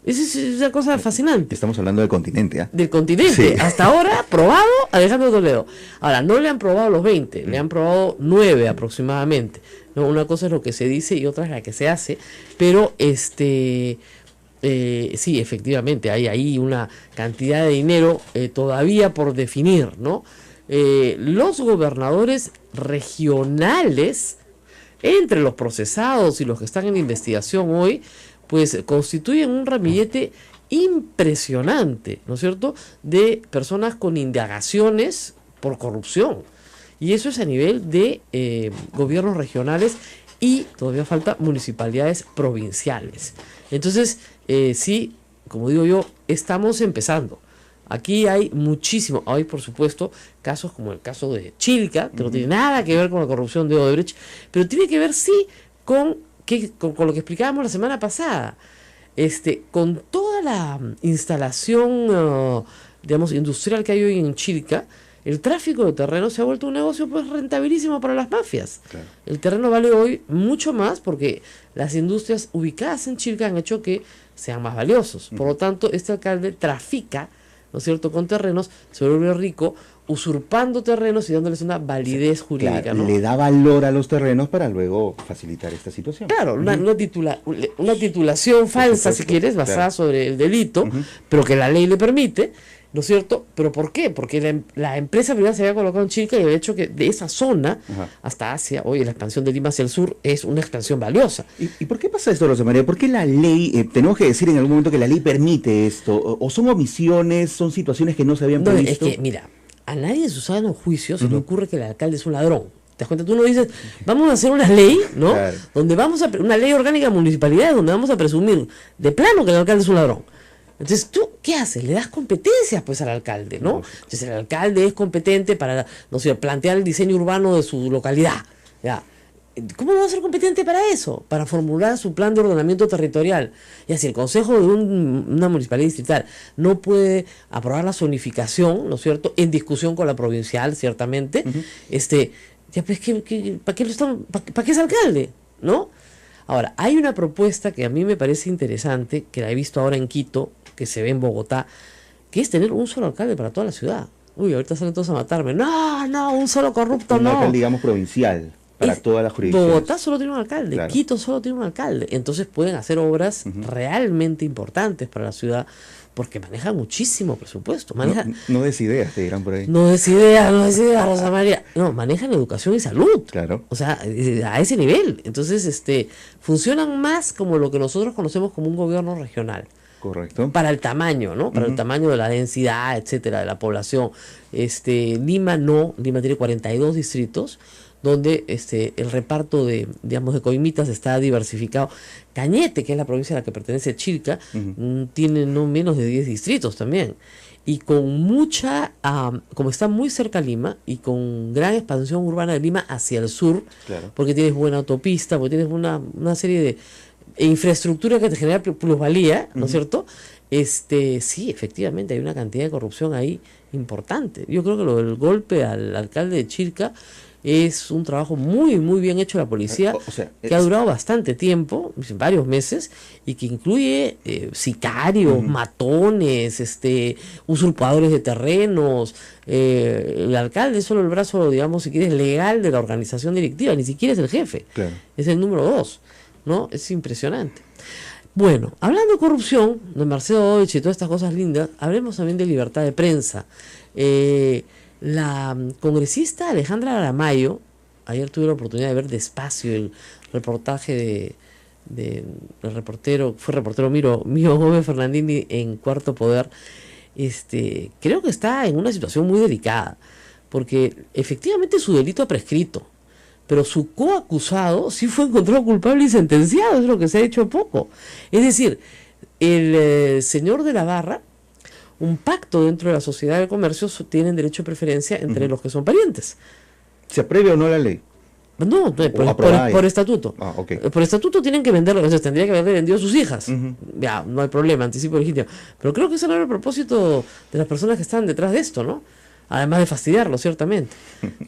Es una cosa fascinante. Estamos hablando del continente, ¿eh? Del continente. Sí. Hasta ahora, probado Alejandro Toledo. Ahora, no le han probado los 20, le han probado 9 aproximadamente. ¿No? Una cosa es lo que se dice y otra es la que se hace, pero sí, efectivamente, hay ahí una cantidad de dinero todavía por definir, ¿no? Los gobernadores regionales, entre los procesados y los que están en investigación hoy, pues constituyen un ramillete impresionante, ¿no es cierto?, de personas con indagaciones por corrupción. Y eso es a nivel de gobiernos regionales y todavía falta municipalidades provinciales. Entonces, sí, como digo yo, estamos empezando. Aquí hay muchísimo. Hay, por supuesto, casos como el caso de Chilca, que no tiene nada que ver con la corrupción de Odebrecht, pero tiene que ver, sí, con lo que explicábamos la semana pasada. Con toda la instalación, digamos, industrial que hay hoy en Chilca, el tráfico de terreno se ha vuelto un negocio pues rentabilísimo para las mafias. Claro. El terreno vale hoy mucho más porque las industrias ubicadas en Chilca han hecho que sean más valiosos. Por lo tanto, este alcalde trafica, ¿no es cierto?, con terrenos, se vuelve rico, usurpando terrenos y dándoles una validez jurídica. Claro, ¿no? Le da valor a los terrenos para luego facilitar esta situación. Claro, una titulación falsa, si quieres, basada sobre el delito, pero que la ley le permite, ¿no es cierto? ¿Pero por qué? Porque la empresa privada se había colocado en Chilca y el hecho que de esa zona hasta Asia, hoy la expansión de Lima hacia el sur es una expansión valiosa. ¿Y por qué pasa esto, Rosa María? ¿Por qué la ley, tenemos que decir en algún momento que la ley permite esto? ¿O son omisiones, son situaciones que no se habían previsto? Es que, mira, a nadie en su sano juicio se le ocurre que el alcalde es un ladrón. ¿Te das cuenta? Tú no dices, vamos a hacer una ley, ¿no? Claro. Una ley orgánica de municipalidades donde vamos a presumir de plano que el alcalde es un ladrón. Entonces, ¿tú qué haces? Le das competencias pues al alcalde, ¿no? Entonces, el alcalde es competente para, no sé, plantear el diseño urbano de su localidad, ¿ya? ¿Cómo no va a ser competente para eso? Para formular su plan de ordenamiento territorial. Y así el consejo de una municipalidad distrital no puede aprobar la zonificación, ¿no es cierto?, en discusión con la provincial, ciertamente, ya pues, ¿para qué es alcalde? ¿No? Ahora, hay una propuesta que a mí me parece interesante, que la he visto ahora en Quito, que se ve en Bogotá, que es tener un solo alcalde para toda la ciudad. Uy, ahorita salen todos a matarme. No, un solo corrupto, un no. alcalde, digamos, provincial, para toda la jurisdicción. Bogotá solo tiene un alcalde, claro. Quito solo tiene un alcalde. Entonces pueden hacer obras realmente importantes para la ciudad, porque manejan muchísimo presupuesto. No des ideas, te dirán por ahí. No des ideas, Rosa María. No, manejan educación y salud. Claro. O sea, a ese nivel. Entonces, funcionan más como lo que nosotros conocemos como un gobierno regional. Correcto. Para el tamaño, ¿no? Para el tamaño de la densidad, etcétera, de la población. Lima tiene 42 distritos, donde el reparto de coimitas está diversificado. Cañete, que es la provincia a la que pertenece Chilca, tiene no menos de 10 distritos también. Y con mucha, como está muy cerca Lima, y con gran expansión urbana de Lima hacia el sur, claro. Porque tienes buena autopista, porque tienes una serie de infraestructura que te genera plusvalía, ¿no es cierto? Sí, efectivamente, hay una cantidad de corrupción ahí importante. Yo creo que lo del golpe al alcalde de Chilca es un trabajo muy, muy bien hecho de la policía, que ha durado bastante tiempo, varios meses, y que incluye sicarios, matones, usurpadores de terrenos. El alcalde es solo el brazo, digamos, si quieres, legal de la organización directiva, ni siquiera es el jefe, claro. Es el número 2, ¿no? Es impresionante. Bueno, hablando de corrupción, de Marcelo Dodge y todas estas cosas lindas, hablemos también de libertad de prensa. La congresista Alejandra Aramayo, ayer tuve la oportunidad de ver despacio el reportaje del reportero Mío Gómez Fernandini en Cuarto Poder. Creo que está en una situación muy delicada, porque efectivamente su delito ha prescrito, pero su coacusado sí fue encontrado culpable y sentenciado, es lo que se ha hecho poco. Es decir, el señor de la Barra, un pacto dentro de la sociedad de comercio, tienen derecho de preferencia entre los que son parientes. ¿Se apruebe o no la ley? No, por estatuto. Okay. Por estatuto tienen que venderlo, o sea, tendría que haberle vendido a sus hijas. Ya, no hay problema, anticipo legítimo. Pero creo que ese no era el propósito de las personas que están detrás de esto, ¿no? Además de fastidiarlo, ciertamente,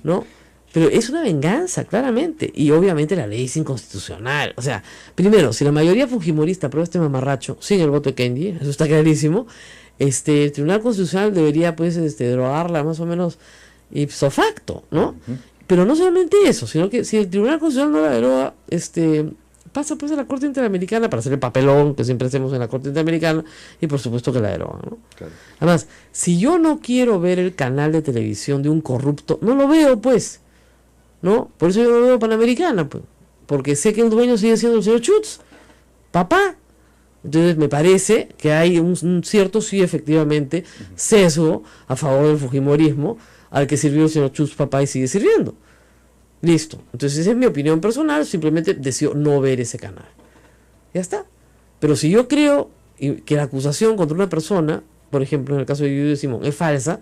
¿no? Pero es una venganza, claramente. Y obviamente la ley es inconstitucional. O sea, primero, si la mayoría fujimorista aprueba este mamarracho sin el voto de Kenji, eso está clarísimo, el Tribunal Constitucional debería, pues, derogarla más o menos ipso facto, ¿no? Pero no solamente eso, sino que si el Tribunal Constitucional no la deroga, pasa pues a la Corte Interamericana para hacer el papelón que siempre hacemos en la Corte Interamericana, y por supuesto que la derogan, ¿no? Claro. Además, si yo no quiero ver el canal de televisión de un corrupto, no lo veo, pues, ¿no? Por eso yo no veo Panamericana, pues, porque sé que el dueño sigue siendo el señor Schutz, papá. Entonces me parece que hay un cierto, sí, efectivamente, sesgo a favor del fujimorismo al que sirvió el señor Schutz, papá, y sigue sirviendo. Listo. Entonces esa es mi opinión personal, simplemente decido no ver ese canal. Ya está. Pero si yo creo que la acusación contra una persona, por ejemplo en el caso de Yudio Simón, es falsa,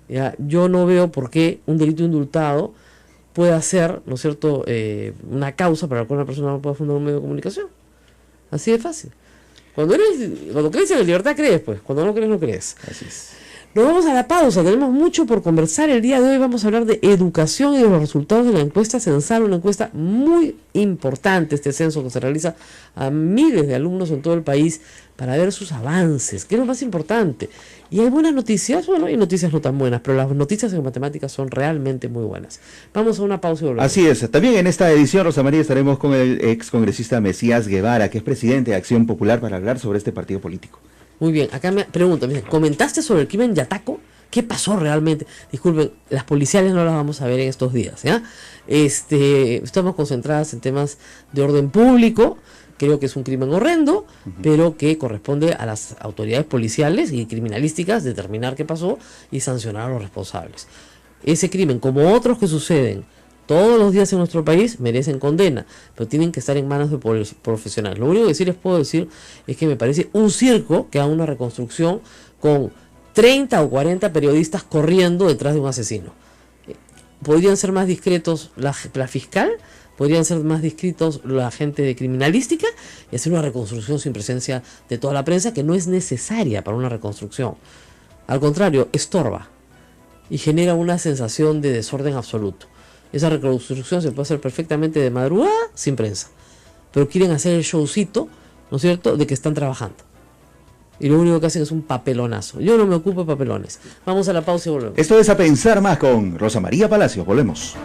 ya, yo no veo por qué un delito indultado pueda ser, ¿no es cierto?, una causa para la cual una persona no pueda fundar un medio de comunicación. Así de fácil. Cuando crees en la libertad, crees, pues. Cuando no crees, no crees. Así es. Nos vamos a la pausa, tenemos mucho por conversar el día de hoy. Vamos a hablar de educación y de los resultados de la encuesta censal, una encuesta muy importante, este censo que se realiza a miles de alumnos en todo el país para ver sus avances, que es lo más importante. Y hay buenas noticias, bueno, hay noticias no tan buenas, pero las noticias en matemáticas son realmente muy buenas. Vamos a una pausa y volvemos. Así es, también en esta edición, Rosa María, estaremos con el ex congresista Mesías Guevara, que es presidente de Acción Popular, para hablar sobre este partido político. Muy bien, acá me preguntan, ¿comentaste sobre el crimen Yataco? ¿Qué pasó realmente? Disculpen, las policiales no las vamos a ver en estos días, ¿ya? Estamos concentradas en temas de orden público. Creo que es un crimen horrendo, pero que corresponde a las autoridades policiales y criminalísticas determinar qué pasó y sancionar a los responsables. Ese crimen, como otros que suceden todos los días en nuestro país, merecen condena, pero tienen que estar en manos de profesionales. Lo único que sí les puedo decir es que me parece un circo que haga una reconstrucción con 30 o 40 periodistas corriendo detrás de un asesino. Podrían ser más discretos la fiscal, podrían ser más discretos la gente de criminalística y hacer una reconstrucción sin presencia de toda la prensa, que no es necesaria para una reconstrucción. Al contrario, estorba y genera una sensación de desorden absoluto. Esa reconstrucción se puede hacer perfectamente de madrugada sin prensa, pero quieren hacer el showcito, ¿no es cierto?, de que están trabajando. y lo único que hacen es un papelonazo. Yo no me ocupo de papelones. Vamos a la pausa y volvemos. Esto es A Pensar Más con Rosa María Palacios. Volvemos.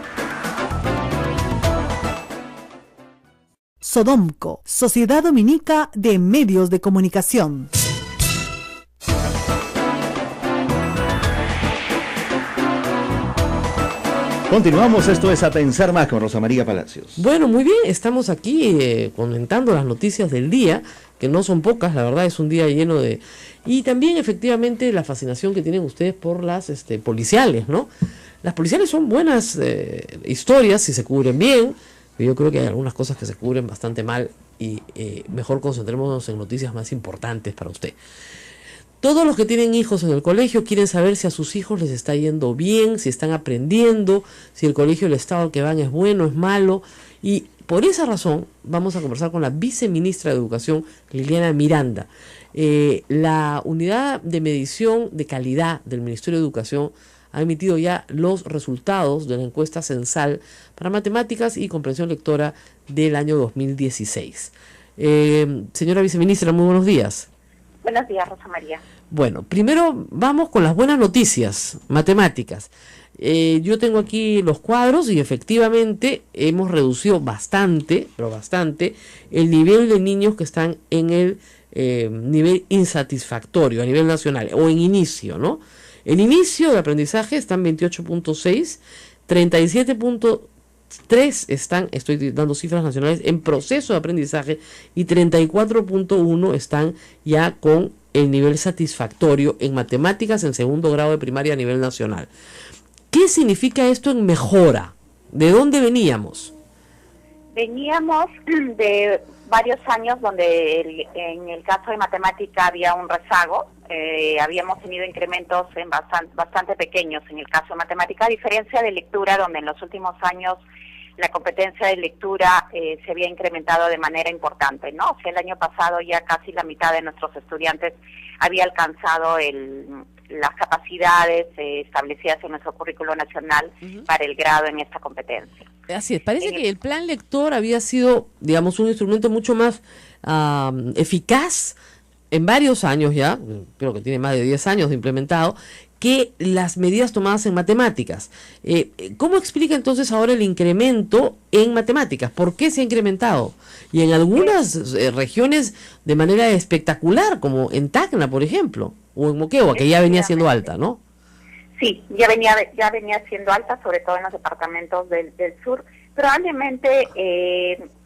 Sodomco, Sociedad Dominica de Medios de Comunicación. Continuamos, esto es A Pensar Más con Rosa María Palacios. Bueno, muy bien, estamos aquí comentando las noticias del día, que no son pocas, la verdad es un día lleno de... Y también efectivamente la fascinación que tienen ustedes por las policiales, ¿no? Las policiales son buenas historias si se cubren bien, pero yo creo que hay algunas cosas que se cubren bastante mal y mejor concentrémonos en noticias más importantes para usted. Todos los que tienen hijos en el colegio quieren saber si a sus hijos les está yendo bien, si están aprendiendo, si el colegio, el estado al que van es bueno, es malo. Y por esa razón vamos a conversar con la viceministra de Educación, Liliana Miranda. La unidad de medición de calidad del Ministerio de Educación ha emitido ya los resultados de la encuesta censal para matemáticas y comprensión lectora del año 2016. Señora viceministra, muy buenos días. Buenos días, Rosa María. Bueno, primero vamos con las buenas noticias, matemáticas. Yo tengo aquí los cuadros y efectivamente hemos reducido bastante, pero bastante, el nivel de niños que están en el nivel insatisfactorio a nivel nacional, o en inicio, ¿no? El inicio de aprendizaje está en 28.6, 37.3 están, estoy dando cifras nacionales, en proceso de aprendizaje y 34.1 están ya con el nivel satisfactorio en matemáticas en segundo grado de primaria a nivel nacional. ¿Qué significa esto en mejora? ¿De dónde veníamos? Veníamos de varios años donde en el caso de matemática había un rezago. Habíamos tenido incrementos bastante pequeños en el caso de matemática, a diferencia de lectura, donde en los últimos años la competencia de lectura se había incrementado de manera importante, ¿no? O sea, el año pasado ya casi la mitad de nuestros estudiantes había alcanzado las capacidades establecidas en nuestro currículo nacional para el grado en esta competencia. Así es, parece que el plan lector había sido, digamos, un instrumento mucho más eficaz en varios años ya, creo que tiene más de 10 años de implementado, que las medidas tomadas en matemáticas. ¿Cómo explica entonces ahora el incremento en matemáticas? ¿Por qué se ha incrementado? Y en algunas regiones de manera espectacular, como en Tacna, por ejemplo, o en Moquegua, que ya venía siendo alta, ¿no? Sí, ya venía siendo alta, sobre todo en los departamentos del sur. Probablemente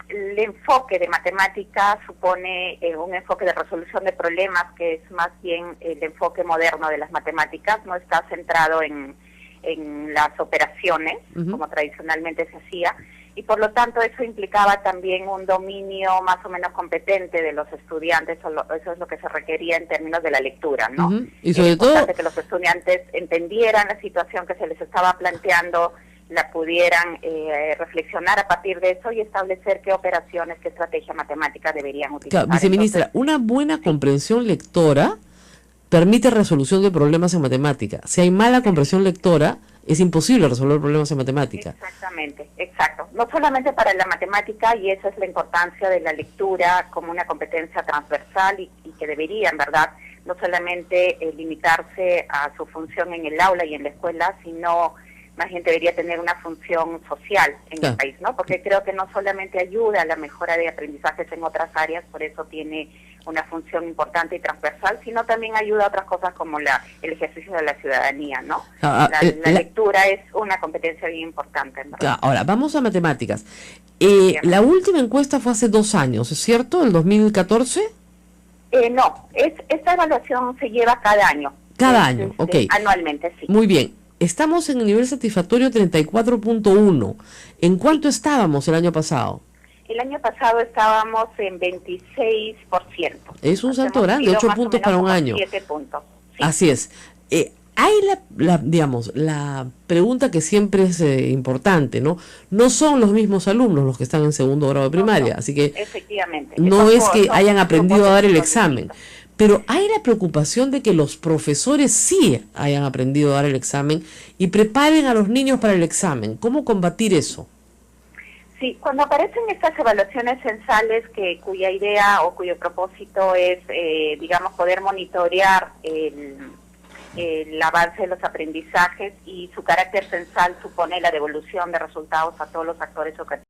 el enfoque de matemática supone un enfoque de resolución de problemas, que es más bien el enfoque moderno de las matemáticas, no está centrado en las operaciones, como tradicionalmente se hacía, y por lo tanto eso implicaba también un dominio más o menos competente de los estudiantes, eso es lo que se requería en términos de la lectura, ¿no? Y sobre todo que los estudiantes entendieran la situación que se les estaba planteando, la pudieran reflexionar a partir de eso y establecer qué operaciones, qué estrategia matemática deberían utilizar. Claro, viceministra, entonces, una buena comprensión lectora permite resolución de problemas en matemática. Si hay mala comprensión lectora, es imposible resolver problemas en matemática. Exactamente, exacto. No solamente para la matemática, y esa es la importancia de la lectura como una competencia transversal y que debería, en verdad, no solamente limitarse a su función en el aula y en la escuela, sino más bien debería tener una función social en el país, ¿no? Porque creo que no solamente ayuda a la mejora de aprendizajes en otras áreas, por eso tiene una función importante y transversal, sino también ayuda a otras cosas como el ejercicio de la ciudadanía, ¿no? La lectura es una competencia bien importante, en verdad. Ahora, vamos a matemáticas. La última encuesta fue hace 2 años, ¿es cierto? ¿El 2014? No, esta evaluación se lleva cada año. Cada año, ok. Anualmente, sí. Muy bien. Estamos en el nivel satisfactorio 34.1. ¿En cuánto estábamos el año pasado? El año pasado estábamos en 26%. Es un salto grande, 8 puntos para un año. 7 puntos. Sí. Así es. Hay la pregunta que siempre es importante, ¿no? No son los mismos alumnos los que están en segundo grado de primaria, así que efectivamente. No es que hayan aprendido a dar el examen. Pero hay la preocupación de que los profesores sí hayan aprendido a dar el examen y preparen a los niños para el examen. ¿Cómo combatir eso? Sí, cuando aparecen estas evaluaciones censales cuya idea o cuyo propósito es, digamos, poder monitorear el avance de los aprendizajes y su carácter censal supone la devolución de resultados a todos los actores educativos.